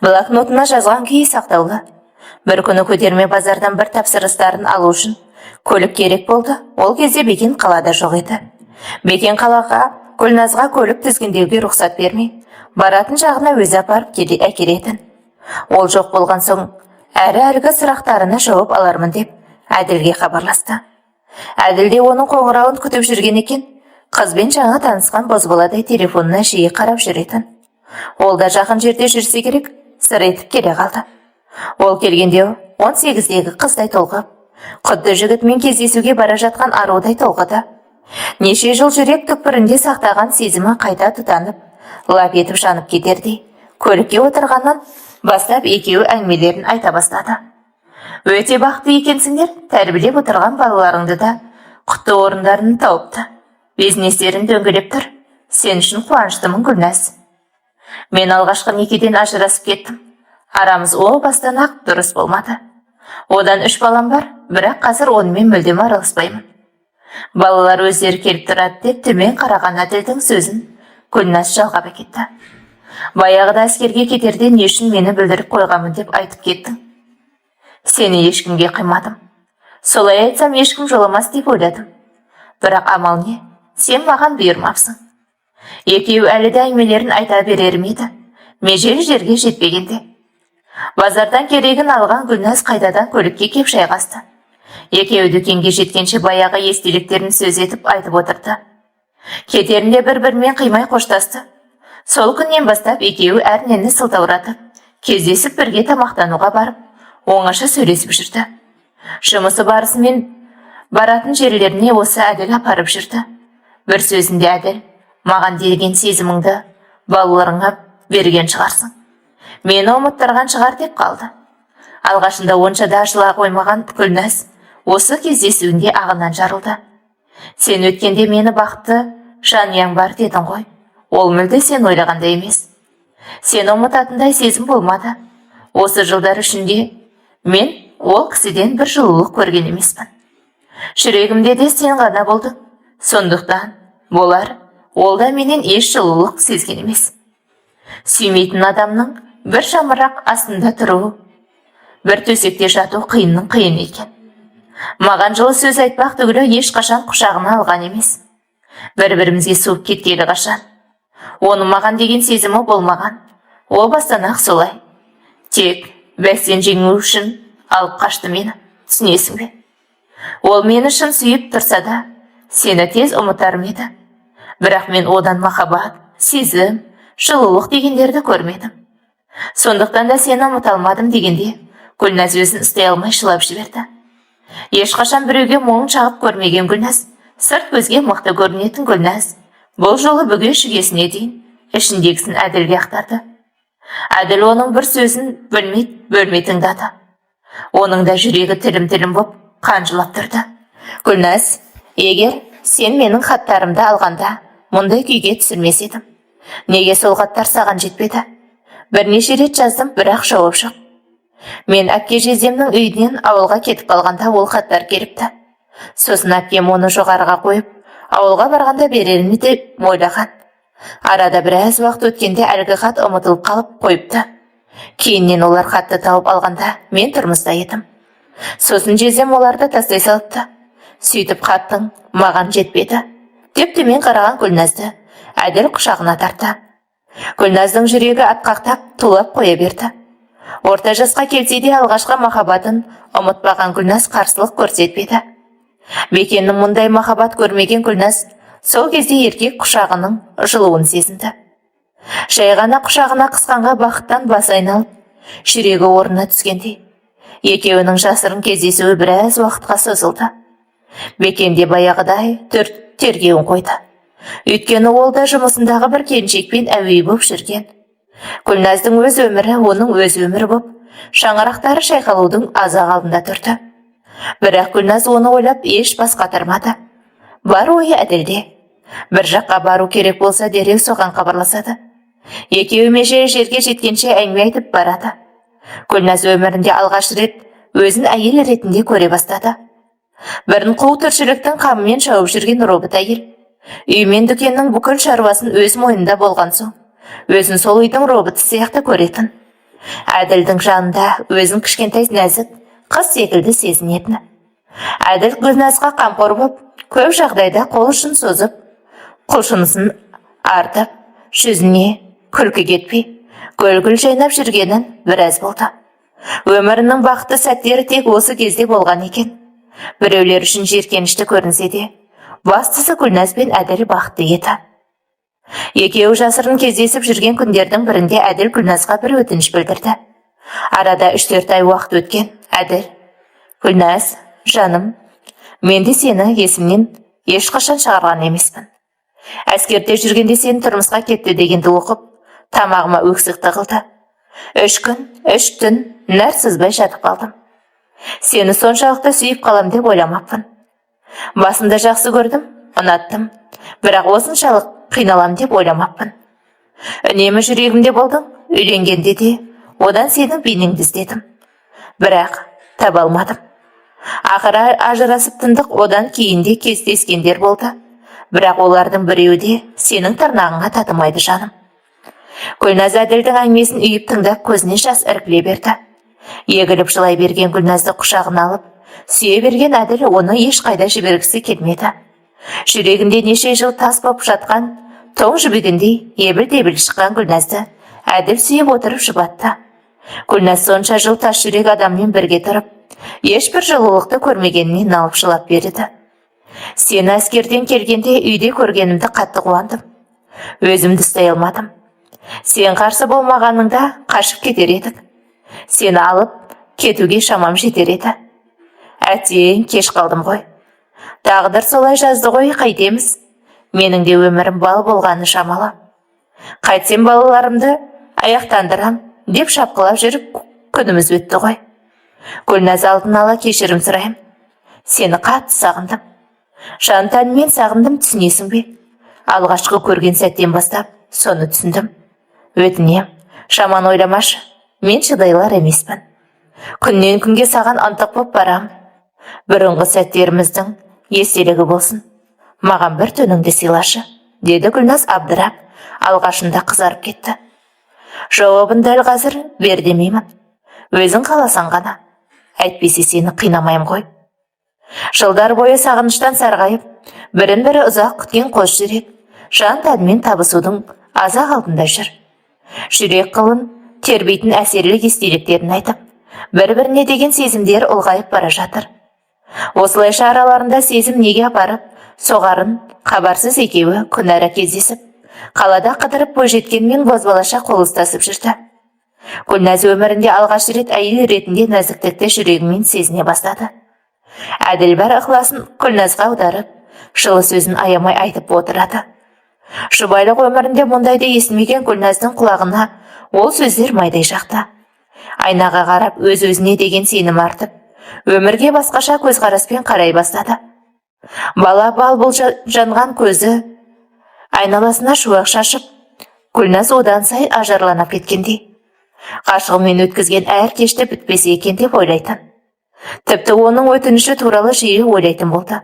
Блокнотына жазған күйі сақтаулы. Бір күні көтерме базардан бір тапсырыстарын алу үшін көлік керек болды. Ол кезде Бекен қалада жоқ еді. Бекен қалаға Гүлназға көлік тізгіндеуге рұқсат бермей, баратын жағына өзі апарып әкелетін. Ол жоқ болған соң, әлгі сұрақтарына жауап алармын деп Әділге хабарласты. Әділ де оның қоңырауын күтіп жүрген екен. Қызбен жаңа танысқан бозбаладай телефонына жиі қарап жүретін. Ол да жақын жерде жүрсе керек, сыр етіп келе қалды. Ол келгенде 18-дегі қыздай толғып, құдды жігітмен кездесуге бара жатқан арудай толғыды. Неше жыл жүрек түкпірінде сақтаған сезімі қайта тұтанып, лап етіп жанып кетердей, көлікке отырғаннан бастап екеуі әңгімелерін айта бастады. Өте бақытты екенсіңдер, тәрбиелеп отырған балаларыңды да құтты орындарын тауыпты. Бизнестерін дөңгелеп тұр. Сен үшін қуаныштымын, Гүлназ. Мен алғашқы некеден ажырасып кеттім. Арамыз о бастан ақ дұрыс болмады. Одан 3 балам бар, бірақ қазір онымен мүлдем араласпаймын. Балалар өздері келіп тұрады деп төмен қараған Әділдің сөзін Гүлназ жалғап кетті. Баяғыда әскерге кетерде не үшін мені білдіріп қойғамын деп айтып кеттің. Сені ешкімге қимадым. Солай айтсам ешкім жоламас деп ойладым. Бірақ амал не? Сен маған бұйырмапсың. Екеуі әлі де әңгімелерін айта берер ме еді? Межелі жерге жетпегенде. Базардан керегін алған Гүлназ қайтадан көлікке кеп жайғасты. Екеуі дүкенге жеткенше баяғы естеліктерін сөз етіп айтып отырды. Кетерінде бір-бірімен қимай қоштасты. Сол күннен бастап екеуі әрнені сылтауратып, кездесіп бірге тамақтануға барып, оңаша сөйлесіп жүрді. Жұмысы барысымен баратын жерлеріне осы Әділ апарып жүрді. Бір сөзінде Әділ, маған деген сезіміңді балаларыңа берген шығарсың. Мені ұмыттырған шығар деп қалды. Алғашында онша да ашыла қоймаған Гүлназ осы кездесуінде ағынан жарылды. Сен өткенде мені бақытты жанұяң бар дедің ғой. Ол мүлде сен ойлағандай емес. Сені ұмытатындай сезім болмады. Осы жылдар ішінде мен ол кісіден бір жылулық көрген емеспін. Жүрегімде де сен ғана болдың. Сондықтан болар, ол да менен еш жылулық сезген емес. Сүймейтін адамның бір жамырақ астында тұру, бір төсекте жату қиынның қиын екен. Маған жылы сөз айтпақ түгілі ешқашан құшағына алған емес. Бір-бірімізге суып кеткелі қашан. Оның маған деген сезімі болмаған. О бастан ақ солай. Тек бәстен жеңу үшін алып қашты мені, түсінесің бе? Ол мені шын сүйіп тұрса да, сені тез ұмытарым еді. Бірақ мен одан махаббат, сезім, жылулық дегендерді көрмедім. Сондықтан да сені ұмыта алмадым дегенде, Гүлназ өзін ұстай алмай жылап жіберді. Ешқашан біреуге мұңын шағып көрмеген Гүлназ, сырт көзге мықты көрінетін Гүлназ, бұл жолы бүге шүгесіне дейін ішіндегісін Әділге ақтарды. Әділ оның бір сөзін бөлмей тыңдады. Оның да жүрегі тілім-тілім боп қанжылап тұрды. Гүлназ, егер сен менің хаттарымды алғанда мұндай күйге түсірмес едім. Неге сол хаттар саған жетпеді? Бірнеше рет жаздым, бірақ жауап жоқ. Мен әпке жездемнің үйінен ауылға кетіп қалғанда ол хаттар келіпті. Сосын әпкем оны жоғарыға қойып, ауылға барғанда берерін деп ойлаған. Арада біраз уақыт өткенде әлгі хат ұмытылып қалып қойыпты. Кейіннен олар хатты тауып алғанда мен тұрмыста едім. Сосын жездем оларды тастай салыпты. Сөйтіп хаттың маған жетпеді деп төмен қараған Гүлназды Әділ құшағына тартты. Гүлназдың жүрегі атқақтап тулап қоя берді. Орта жасқа келсе де алғашқы махаббатын ұмытпаған Гүлназ қарсылық көрсетпеді. Бекеннің мұндай махаббат көрмеген Гүлназ сол кезде еркек құшағының жылуын сезінді. Жай ғана құшағына қысқанға бақыттан бас айналып, жүрегі орнына түскендей. Екеуінің жасырын кездесуі біраз уақытқа созылды. Бекен де баяғыдай тергеуін қойды. Өйткені ол да жұмысындағы бір келіншекпен әуей боп жүрген. Гүлназдың өз өмірі оның өз өмірі боп, шаңырақтары шайқалудың азақ алдында тұрды. Бірақ Гүлназ оны ойлап еш бас қатырмады. Бар ойы Әділде. Бір жаққа бару керек болса дереу соған хабарласады. Екеуі межелі жерге жеткенше әңгіме айтып барады. Гүлназ өмірінде алғаш рет өзін әйел ретінде көре бастады. Бірін қу тіршіліктің қамымен шауып жүрген робот әйел. Үй мен дүкеннің бүкіл шаруасын өз мойнында болған соң, өзін сол үйдің роботы сияқты көретін. Әділдің жанында өзін кішкентай нәзік қыз секілді сезінетін. Әділ Гүлназға қамқор боп, көп жағдайда қол ұшын созып, құлшынысын артып, жүзіне күлкі кетпей, гүл-гүл жайнап жүргенін біраз болды. Өмірінің бақытты сәттері тек осы кезде болған екен. Біреулер үшін жеркенішті көрінсе де, бастысы Гүлназ бен Әділ бақытты еді. Екеуі жасырын кездесіп жүрген күндердің бірінде Әділ Гүлназға бір өтініш білдірді. Арада 3-4 ай уақыт өткен. Әділ: Гүлназ, жаным, мен де сені есімнен ешқашан шығарған емеспін. Әскерде жүргенде сен тұрмысқа кетті дегенді оқып, тамағыма өксік тығылды. 3 күн, 3 түн нәр сызбай жатып қалдым. Сені соншалықты сүйіп қалам деп ойламаппын. Басында жақсы көрдім, ұнаттым, бірақ осыншалық қиналам деп ойламаппын. Үнемі жүрегімде болдың, үйленгенде де, одан сенің бейнеңді іздедім. Бірақ таба алмадым. Ақыры ажырасып тындық, одан кейінде кездескендер болды. Бірақ олардың біреуі де сенің тырнағыңа татымайды, жаным. Гүлназ Әділдің әңгімесін үйіп тыңдап, көзіне жас іркіле берді. Егіліп жылай берген Гүлназды құшағына алып, сүйе берген Әділ оны ешқайда жібергісі келмеді. Жүрегінде неше жыл тас боп жатқан, тоң жібегіндей ебіл-дебіл шыққан Гүлназды Әділ сүйіп отырып жұбатты. Гүлназ сонша жыл тас жүрек адаммен бірге тұрып, ешбір жылулықты көрмегеніне налып жылап берді. Сені әскерден келгенде үйде көргенімді қатты қуандым. Өзімді ұстай алмадым. Сен қарсы болмағаныңда қашып кетер едік. Сені алып кетуге шамам жетер еді. Әттең кеш қалдым ғой. Тағдыр солай жазды ғой, қайтеміз. Менің де өмірім бал болғаны шамалы. Қайтсем балаларымды аяқтандырам деп шапқылап жүріп күніміз өтті ғой. Гүлназ, алдын ала кешірім сұрайым. Сені қатты сағындым. Жан-тәніммен сағындым, түсінесің бе? Алғашқы көрген сәттен бастап соны түсіндім. Өтінем, жаман ойламашы. Мен шыдайлар емеспін. Күннен күнге саған ынтық боп барам. Бұрынғы сәттеріміздің естелігі болсын. Маған бір түніңді сыйлашы, деді Гүлназ абдырап, алғашында қызарып кетті. Жауабын дәл қазір бер демеймін. Өзің қаласаң ғана. Әйтпесе сені қинамайым ғой. Жылдар бойы сағыныштан сарғайып, бірін-бірі ұзақ күткен қос жүрек жан-тәнмен табысудың аза алдында жүр. Жүрек қылын тербейтін әсерлі естеліктерін айтып, бір-біріне деген сезімдер ұлғайып бара жатыр. Осылайша араларында сезім неге апарып, соғарын хабарсыз екеуі күнара кездесіп, қалада қыдырып бойжеткенмен бозбалаша қол ұстасып жүрді. Гүлназ өмірінде алғаш рет әйел ретінде нәзіктікті жүрегімен сезіне бастады. Әділ бар ықыласын Гүлназға аударып, жылы сөзін аямай айтып отырады. Жұбайлық өмірінде мұндайды естімеген Гүлназдың құлағына ол сөздер майдай жақты. Айнаға қарап өз-өзіне деген сенім артып, өмірге басқаша көзқараспен қарай бастады. Бала бал-бұл жанған көзі айналасына шуақ шашып, Гүлназ одан сайын ажарланып кеткендей. Ғашығымен өткізген әр кешті бітпесе екен деп ойлайтын. Тіпті оның өтініші туралы жиі ойлайтын болды.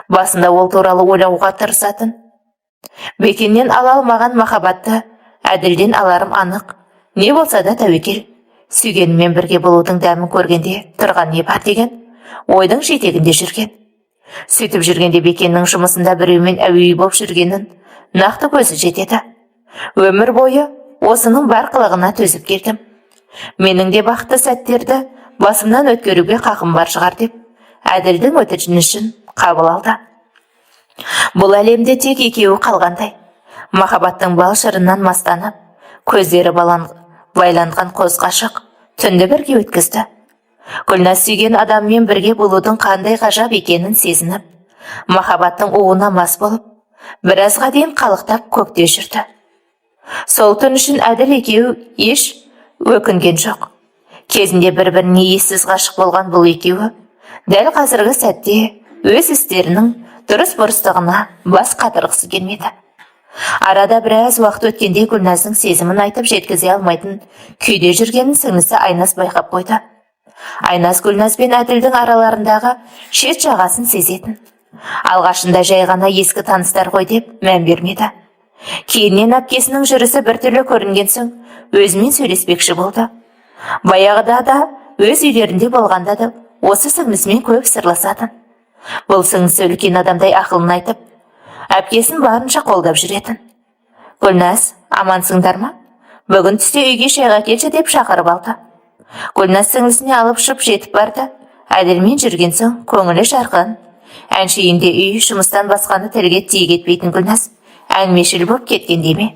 Басында ол туралы ойлауға тырысатын. Бекеннен ала алмаған махаббатты әділден аларым анық. Не болса да тәуекел. Сүйгенмен бірге болудың дәмін көргенде тұрған не бар деген ойдың жетегінде жүрген. Сөйтіп жүргенде Бекеннің жұмысында біреумен әуей боп жүргенін нақты көзі жетеді. Өмір бойы осының бар қылығына төзіп келдім. Менің де бақытты сәттерді басымнан өткеруге қақым бар шығар деп, әділдің өтінішін қабыл алды. Бұл әлемде тек екеуі қалғандай. Махаббаттың бал шырынан мастанып, көздері байланған қос ғашық түнді бірге өткізді. Гүлназ сүйген адаммен бірге болудың қандай ғажап екенін сезініп, махаббаттың уына мас болып, біразға дейін қалықтап көкте жүрді. Сол түн үшін әділ екеуі еш өкінген жоқ. Кезінде бір-біріне ессіз ғашық болған бұл екеуі дәл қазіргі сәтте өз істерінің дұрыс бұрыстығына бас қатырғысы келмеді. Арада біраз уақыт өткенде Гүлназдың сезімін айтып жеткізе алмайтын күйде жүргенін сіңлісі Айназ байқап қойды. Айназ Гүлназ бен әділдің араларындағы шет жағасын сезетін. Алғашында жай ғана ескі таныстар ғой деп мән бермеді. Кейіннен әпкесінің жүрісі біртүрлі көрінген соң өзімен сөйлеспекші болды. Баяғыда да өз үйлерінде болғанда да осы сіңлісімен көп сырласатын. Бұл сіңлісі үлкен адамдай ақылын айтып, әпкесін барынша қолдап жүретін. Гүлназ, амансыңдар ма? Бүгін түсте үйге шайға келші деп шақырып алды. Гүлназ сіңлісіне алып шып жетіп барды. Әділмен жүрген соң көңілі жарқын. Әншейінде үй жұмыстан басқаны тілге тиек етпейтін Гүлназ әңгімешіл боп кеткендей ме?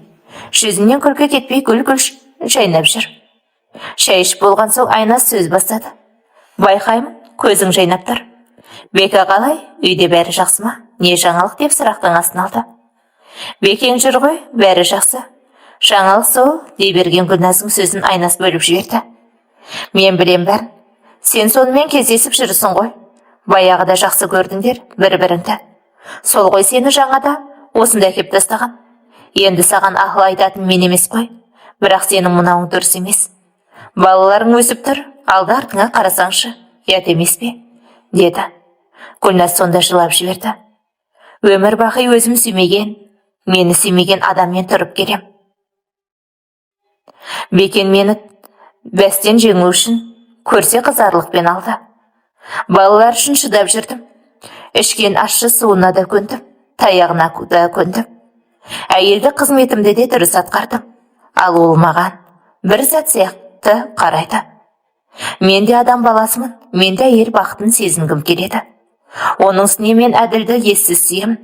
Жүзінен күлкі кетпей гүл-гүл шайнап жүр. Шай ішіп болған соң Айназ сөз бастады. Байқаймын, көзің жайнап тұр. Бека қалай? Үйде бәрі жақсы ма? Не жаңалық деп сұрақтың астын алды. Бекең жүр ғой, бәрі жақсы. Жаңалық сол, дей берген Гүлназдың сөзін Айназ бөліп жіберді. Мен білем бәрін. Сен сонымен кездесіп жүрсің ғой. Баяғыда жақсы көрдіңдер бір-біріңді. Сол ғой сені жаңада осында әкеп тастаған. Енді саған ақыл айтатын мен емес қой. Бірақ сенің мынауың дұрыс емес. Балаларың өсіп тұр, алды артыңа қарасаңшы, ұят емес пе? Деді. Гүлназ сонда жылап жіберді. Өмір бақи өзім сүймеген, мені сүймеген адаммен тұрып келем. Бекен мені бәстен жеңу үшін көрсе қызарлықпен алды. Балалар үшін шыдап жүрдім. Ішкен ащы суына да көндім, таяғына да көндім. Әйелді қызметімді де дұрыс атқардым. Ал ол маған бір зат сияқты қарайды. Мен де адам баласымын, мен де әйел бақытын сезінгім келеді. Оның үстіне мен әділді ессіз сүйемін.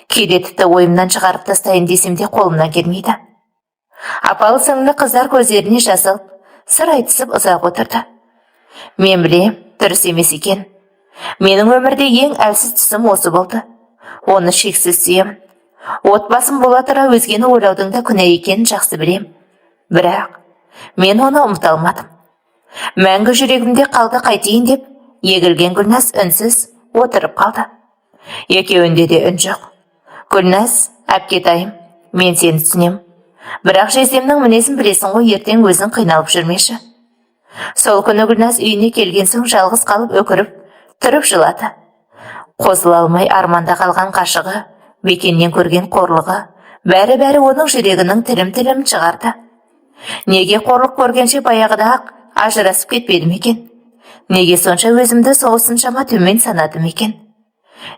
Кейде тіпті ойымнан шығарып тастайын десем де қолымнан келмейді. Апалы сіңлі қыздар көздеріне жас алып, сыр айтысып ұзақ отырды. Мен білем, дұрыс емес екен. Менің өмірде ең әлсіз тұсым осы болды. Оны шексіз сүйемін. Отбасым бола тұра өзгені ойлаудың да күнә екенін жақсы білем. Бірақ мен оны ұмыта алмадым. Мәңгі жүрегімде қалды қайтейін деп, егілген Гүлназ үнсіз отырып қалды. Екеуінде де үн жоқ. Гүлназ, әпкетайым, мен сені түсінем. Бірақ жездемнің мінезін білесің ғой, ертең өзің қиналып жүрмеші. Сол күні Гүлназ үйіне келген соң жалғыз қалып өкіріп, тұрып жылады. Қосыла алмай арманда қалған қашығы, Бекеннен көрген қорлығы, бәрі-бәрі оның жүрегінің тілім-тілім шығарды. Неге қорлық көргенше баяғыда ақ ажырасып кетпедім екен? Неге сонша өзімді соғысыншама төмен санадым екен?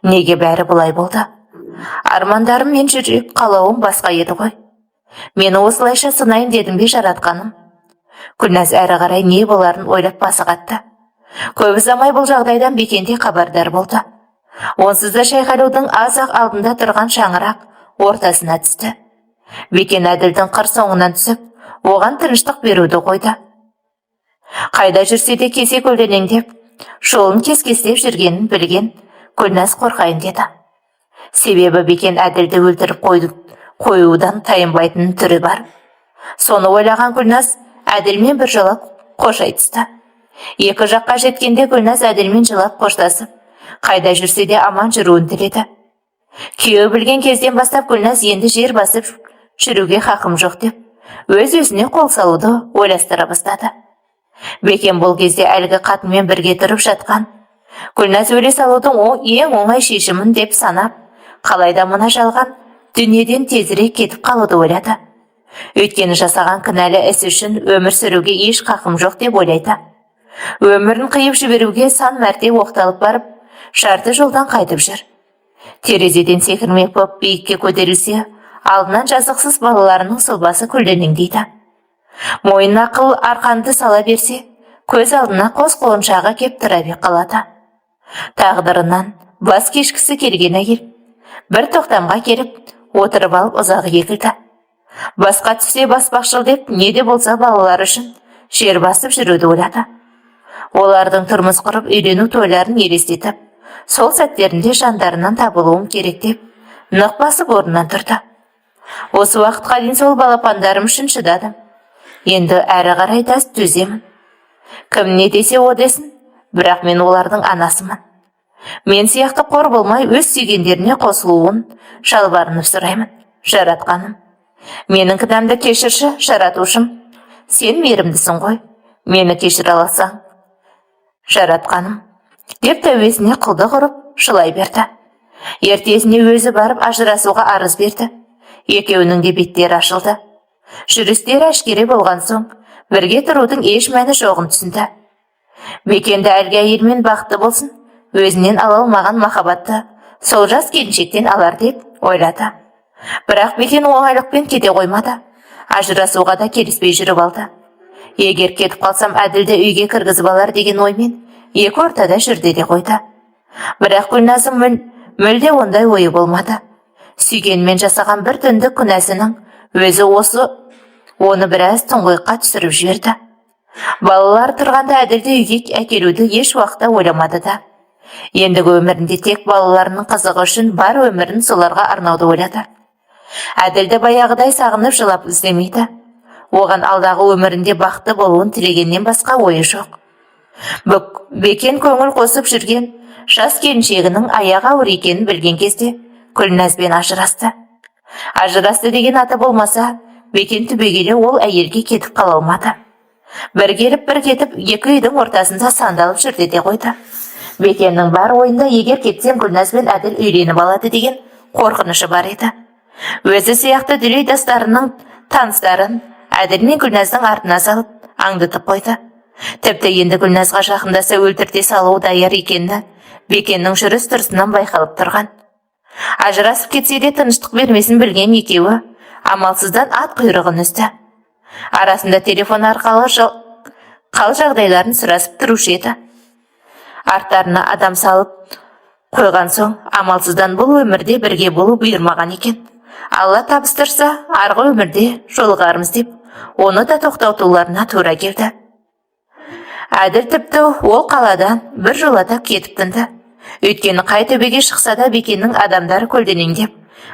Неге бәрі бұлай болды? Армандарым мен жүрек қалауым басқа еді ғой. Мені осылайша сынайын дедім бе жаратқаным. Гүлназ әрі қарай не боларын ойлап басы қатты. Көп ұзамай бұл жағдайдан Бекен де хабардар болды. Онсыз да шайқалудың аз-ақ алдында тұрған шаңырақ ортасына түсті. Бекен Әділдің қыр соңынан түсіп, оған тыныштық беруді қойды. Қайда жүрсе де кесе көлденеңдеп, жолын кес-кестеп жүргенін білген Гүлназ қорқайын деді. Себебі Бекен Әділді өлтіріп қоюдан тайынбайтын түрі бар. Соны ойлаған Гүлназ Әділмен бір жола қош айтысты. Екі жаққа жеткенде Гүлназ Әділмен жылап қоштасып, қайда жүрсе де аман жүруін тіледі. Күйеуі білген кезден бастап Гүлназ енді жер басып жүруге хақым жоқ деп, өз-өзіне қол салуды ойластыра бастады. Бекен бұл кезде әлгі қатынмен бірге тұрып жатқан. Гүлназ өле салудың ең оңай шешімін деп санап, қалайда мына жалған дүниеден тезірек кетіп қалуды ойлады. Өйткені жасаған кінәлі іс үшін өмір сүруге еш хақым жоқ деп ойлайды. Өмірін қиып жіберуге сан мәрте оқталып барып, шарты жолдан қайтып жүр. Терезеден секірмек боп биікке көтерілсе, алдынан жазықсыз балаларының сұлбасы көлденеңдейді. Мойнына қыл арқанды сала берсе, көз алдына қос құлыншағы кеп тұра қалады. Тағдырынан бас кешкісі келген әйел бір тоқтамға келіп, отырып алып ұзақ егілді. Басқа түсе баспақшыл деп, не де болса балалар үшін жер басып жүруді ойлады. Олардың тұрмыс құрып үйлену тойларын елестетіп, сол сәттерінде жандарынан табылуым керек деп, нық басып орнынан тұрды. Осы уақытқа дейін сол балапандарым үшін шыдадым. Енді әрі қарай да төземін. Кім не десе о десін, бірақ мен олардың анасымын. Мен сияқты қор болмай өз сүйгендеріне қосылуын жалбарынып сұраймын. Жаратқаным, менің кінәмді кешірші, жаратушым. Сен мейірімдісің ғой, мені кешіре аласың. Жаратқаным, деп тәуесіне қылды құрып жылай берді. Ертесіне өзі барып ажырасуға арыз берді. Екеуінің де беттері ашылды. Жүрістері әшкере болған соң, бірге тұрудың еш мәні жоғын түсінді. Бекенді әлгі әйелмен бақытты болсын, өзінен ала алмаған махаббатты сол жас келіншектен алар деп ойлады. Бірақ Бекен оңайлықпен кете қоймады. Ажырасуға да келіспей жүріп алды. Егер кетіп қалсам Әділді үйге кіргізіп алар деген оймен екі ортада жүрді де қойды. Бірақ Гүлназым мүлде ондай ойы болмады. Сүйгенмен жасаған бір түндік күнәсінің өзі оны біраз тұңғиыққа түсіріп жіберді. Балалар тұрғанда Әділді үйге әкелуді еш уақытта ойламады да. Ендігі өмірінде тек балаларының қызығы үшін бар өмірін соларға арнауды ойлады. Әділді баяғыдай сағынып жылап іздемейді. Оған алдағы өмірінде бақытты болуын тілегеннен басқа ойы жоқ. Бекен көңіл қосып жүрген жас келіншегінің аяғы ауыр екенін білген кезде Гүлназбен ажырасты. Ажырасты деген аты болмаса, Бекен түбегейлі ол әйелге кетіп қала алмады. Бір келіп бір кетіп, екі үйдің ортасында сандалып жүрді де қойды. Бекеннің бар ойында егер кетсем Гүлназбен Әділ үйленіп алады деген қорқынышы бар еді. Өзі сияқты дүлей достарының таныстарын Әділ мен Гүлназдың артына салып аңдытып қойды. Тіпті енді Гүлназға жақындаса өлтірте салуы даяр екенді Бекеннің жүріс тұрысынан байқалып тұрған. Ажырасып кетсе де тыныштық бермесін білген екеуі амалсыздан ат құйрығын үзді. Арасында телефон арқылы қал жағдайларын сұрасып тұрушы еді. Арттарына адам салып қойған соң, амалсыздан бұл өмірде бірге болу бұйырмаған екен. Алла табыстырса, арғы өмірде жолығармыз деп, оны да тоқтатуларына тура келді. Әділ тіпті ол қаладан бір жолата кетіп тынды. Өйткені қай төбеге шықса да Бекеннің адамдары көлденеңдеп,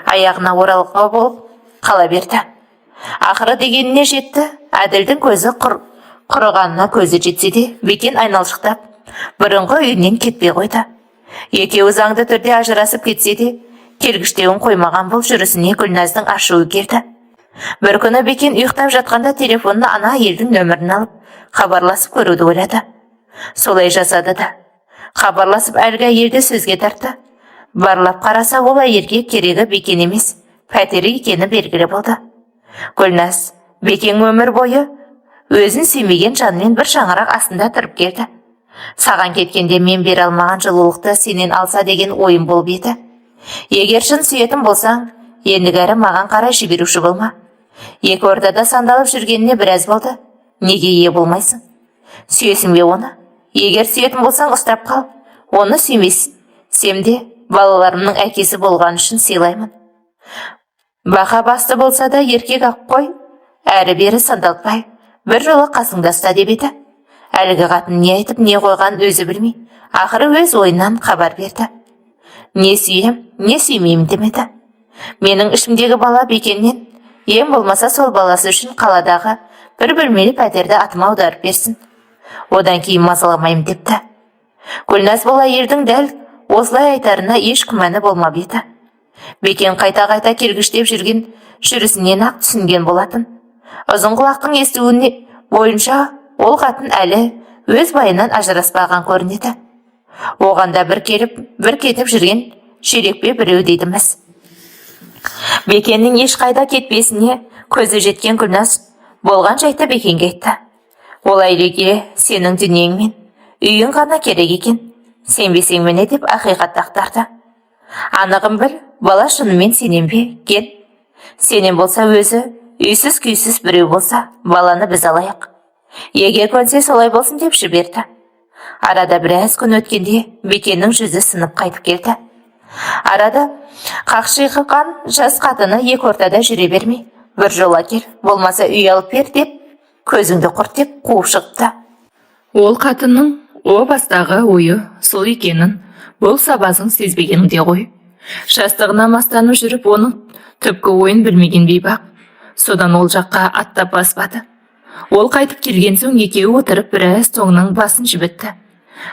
аяғына оралға болып қала берді. Ақыры дегеніне жетті. Әділдің көзі құрығанына көзі жетсе де, Бекен айналшықтап, бұрынғы үйінен кетпей қойды. Екеуі заңды түрде ажырасып кетсе де, келгіштеуін қоймаған бұл жүрісіне Гүлназдың ашуы келді. Бір күні Бекен ұйықтап жатқанда телефонына ана әйелдің нөмірін алып, хабарласып көруді ойлады. Солай жасады да. Хабарласып әлгі әйелді сөзге тартты. Барлап қараса, ол әйелге керегі Бекен емес, пәтері екені белгілі болды. Гүлназ, Бекен өмір бойы өзін сүймеген жанмен бір шаңырақ астында тұрып келді. Саған кеткенде мен бере алмаған жылулықты сенен алса деген ойым болып еді. Егер шын сүйетін болсаң, ендігәрі маған қарай жіберуші болма. Екі ортада сандалып жүргеніне біраз болды. Неге ие болмайсың? Сүйесің бе оны? Егер сүйетін болсаң ұстап қал. Оны сүймейсің. Сен де балаларымның әкесі болған үшін сыйлаймын. Бақа басты болса да еркек ақ қой. Әрі бері сандалтпай, бір жолы қасыңда ұста деп еді. Әлгі қатын не айтып не қойған өзі білмей, ақыры өз ойынан хабар берді. Не сүйем, не сүймеймін демеді. Менің ішімдегі бала Бекеннен, ең болмаса сол баласы үшін қаладағы бір бөлмелі пәтерді атыма аударып берсін. Одан кейін мазаламаймын депті. Гүлназ бұл әйелдің дәл осылай айтарына еш күмәні болмап еді. Бекен қайта-қайта келгіштеп жүрген жүрісінен ақ түсінген болатын. Ұзын құлақтың естуіне бойынша ол қатын әлі өз байынан ажыраспаған көрінеді. Оғанда бір келіп, бір кетіп жүрген шерекпе біреу дейдіміз. Бекеннің ешқайда кетпесіне көзі жеткен Гүлназ болған жайты Бекенге айтты. Ол әйелге сенің дүниең мен үйің ғана керек екен. Сенбесең міне деп ақиқат ақтарды. Анығын біл, бала шынымен сенен бе, кен? Сенен болса өзі, үйсіз күйсіз біреу болса, баланы біз алайық. Егер көнсе солай болсын деп жіберді. Арада біраз күн өткенде Бекеннің жүзі сынып қайтып келді. Арада қақшиған жас қатыны екі ортада жүре бермей, бір жола кел, болмаса үй алып бер деп, көзіңді құрт деп қуып шығыпты. Ол қатынның о бастағы ойы сол екенін бұл сабазың сезбегенде ғой. Жастығына мастанып жүріп, оның түпкі ойын білмеген бейбақ. Содан ол жаққа аттап баспады. Ол қайтып келген соң екеуі отырып біраз тоңның басын жібітті.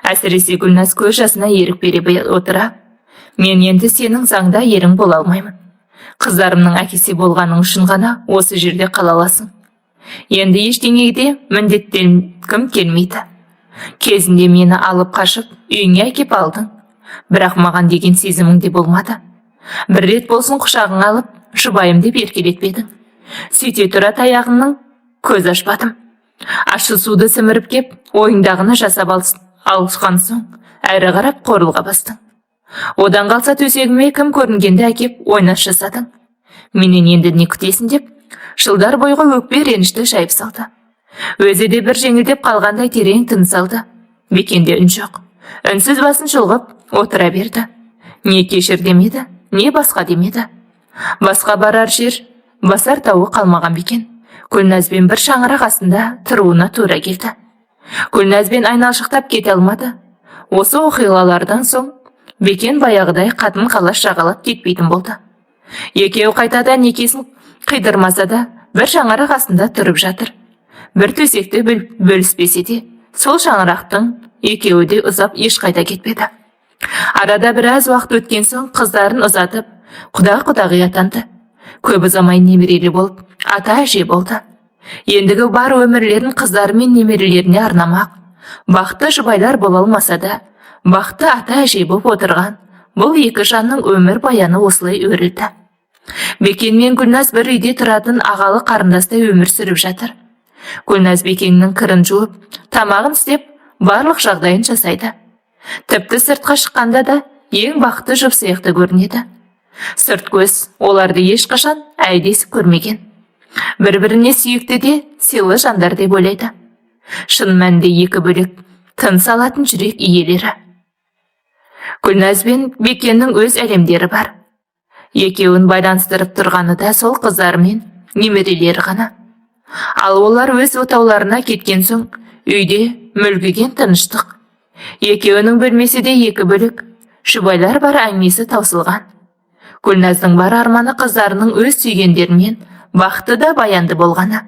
Әсіресе Гүлназ көз жасына ерік бере отыра, мен енді сенің заңда ерің бола алмаймын. Қыздарымның әкесі болғаның үшін ғана осы жерде қала аласың. Енді ештеңеге міндеттенгім келмейді. Кезінде мені алып қашып, үйіңе әкеп алдың. Бірақ маған деген сезімің де болмады. Бір рет болсын құшағың алып, жұбайым деп еркелетпедің. Сөйте тұра таяғыңның көз ашпадым. Ащы суды сіміріп кеп, ойыңдағыны жасап алысқан соң, әрі қарап қорылға бастың. Одан қалса төсегіме кім көрінгенді әкеп ойнас жасадың. Менен енді не күтесін деп, жылдар бойғы өкпе ренішті шайып салды. Өзі де бір жеңілдеп қалғандай терең тыныс алды. Бекенде үн жоқ. Үнсіз басын шұлғып отыра берді. Не кешір демеді, не басқа демеді. Басқа барар жер, басар тауы қалмаған Бекен. Гүлназбен бір шаңырақ астында тұруына тура келді. Гүлназбен айналшықтап кете алмады. Осы оқиғалардан соң Бекен баяғыдай қатын қалаш жағалап кетпейтін болды. Екеуі қайтадан некесін қидырмаса да бір шаңырақ астында тұрып жатыр. Бір төсекті бөліспесе де, сол шаңырақтың екеуі де ұзап ешқайда кетпеді. Арада біраз уақыт өткен соң қыздарын ұзатып, құда-құдағи атанды. Көп ұзамай немерелі болып, ата-әже болды. Ендігі бар өмірлерін қыздары мен немерелеріне арнамақ. Бақты жұбайлар бола алмаса да, бақты ата-әже болып отырған бұл екі жанның өмір баяны осылай өрілді. Бекен мен Гүлназ бір үйде тұратын ағалы қарындастай өмір сүріп жатыр. Гүлназ Бекеннің кірін жуып, тамағын істеп, барлық жағдайын жасайды. Тіпті сыртқа шыққанда да ең бақытты жұп сияқты көрінеді. Сырт көз оларды ешқашан әйдесіп көрмеген. Бір-біріне сүйікті де сыйлы жандар деп ойлайды. Шын мәнінде екі бөлек, тыныс алатын жүрек иелері. Гүлназ бен Бекеннің өз әлемдері бар. Екеуін байланыстырып тұрғаны да сол қыздар мен немерелері ғана. Ал олар өз отауларына кеткен соң, үйде мүлгіген тыныштық. Екеуінің бөлмесі де екі бөлек, жұбайлар бар әңгімесі таусылған. Гүлназдың бар арманы қыздарының өз сүйгендерінен бақытты да баянды болғаны.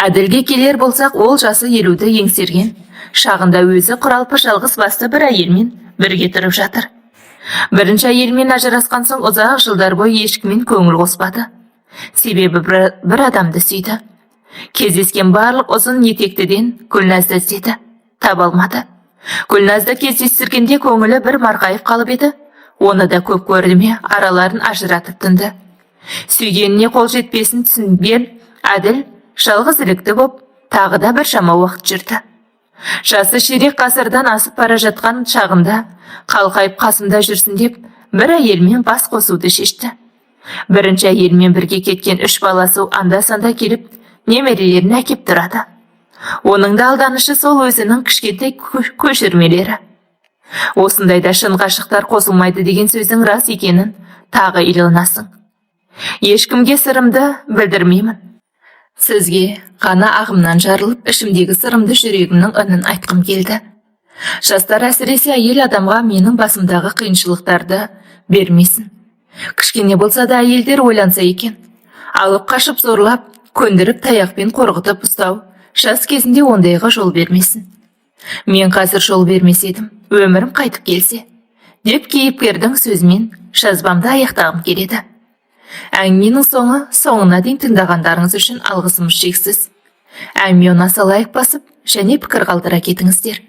Әділге келер болсақ, ол жасы 50-ді еңсерген, шағында өзі құралпы жалғыз басты бір әйелмен бірге тұрып жатыр. Бірінші әйелмен ажырасқан соң ұзақ жылдар бойы ешкіммен көңіл қоспады. Себебі бір адамды сүйді. Кездескен барлық ұзын етектіден Гүлназды іздеді, таба алмады. Гүлназды кездестіргенде көңілі бір марқайып қалып еді. Оны да көп көрді ме, араларын ажыратып тынды. Сүйгеніне қол жетпесін түсінген әділ жалғызілікті боп, тағы да бір шама уақыт жүрді. Жасы ширек ғасырдан асып бара жатқан шағында, қалқайып қасында жүрсін деп, бір әйелмен бас қосуды шешті. Бірінші әйелмен бірге кеткен 3 баласы анда-санда келіп, немерелерін әкеп тұрады. Оның да алданышы сол өзінің кішкентай көшірмелері. Осындайда шын ғашықтар қосылмайды деген сөздің рас екенін тағы иланасың. Ешкімге сырымды білдірмеймін. Сізге ғана ағымнан жарылып, ішімдегі сырымды жүрегімнің үнін айтқым келді. Жастар, әсіресе әйел адамға менің басымдағы қиыншылықтарды бермесін. Кішкене болса да әйелдер ойланса екен. Алып қашып зорлап, көндіріп таяқпен қорғытып ұстау, жас кезінде ондайға жол бермесін. Мен қазір жол бермес едім, өмірім қайтып келсе, деп кейіпкердің сөзімен жазбамды аяқтағым келеді. Әңгіменің соңына дейін тыңдағандарыңыз үшін алғысымыз шексіз. Әңгіме ұнаса лайк басып, және пікір қалдыра кетіңіздер.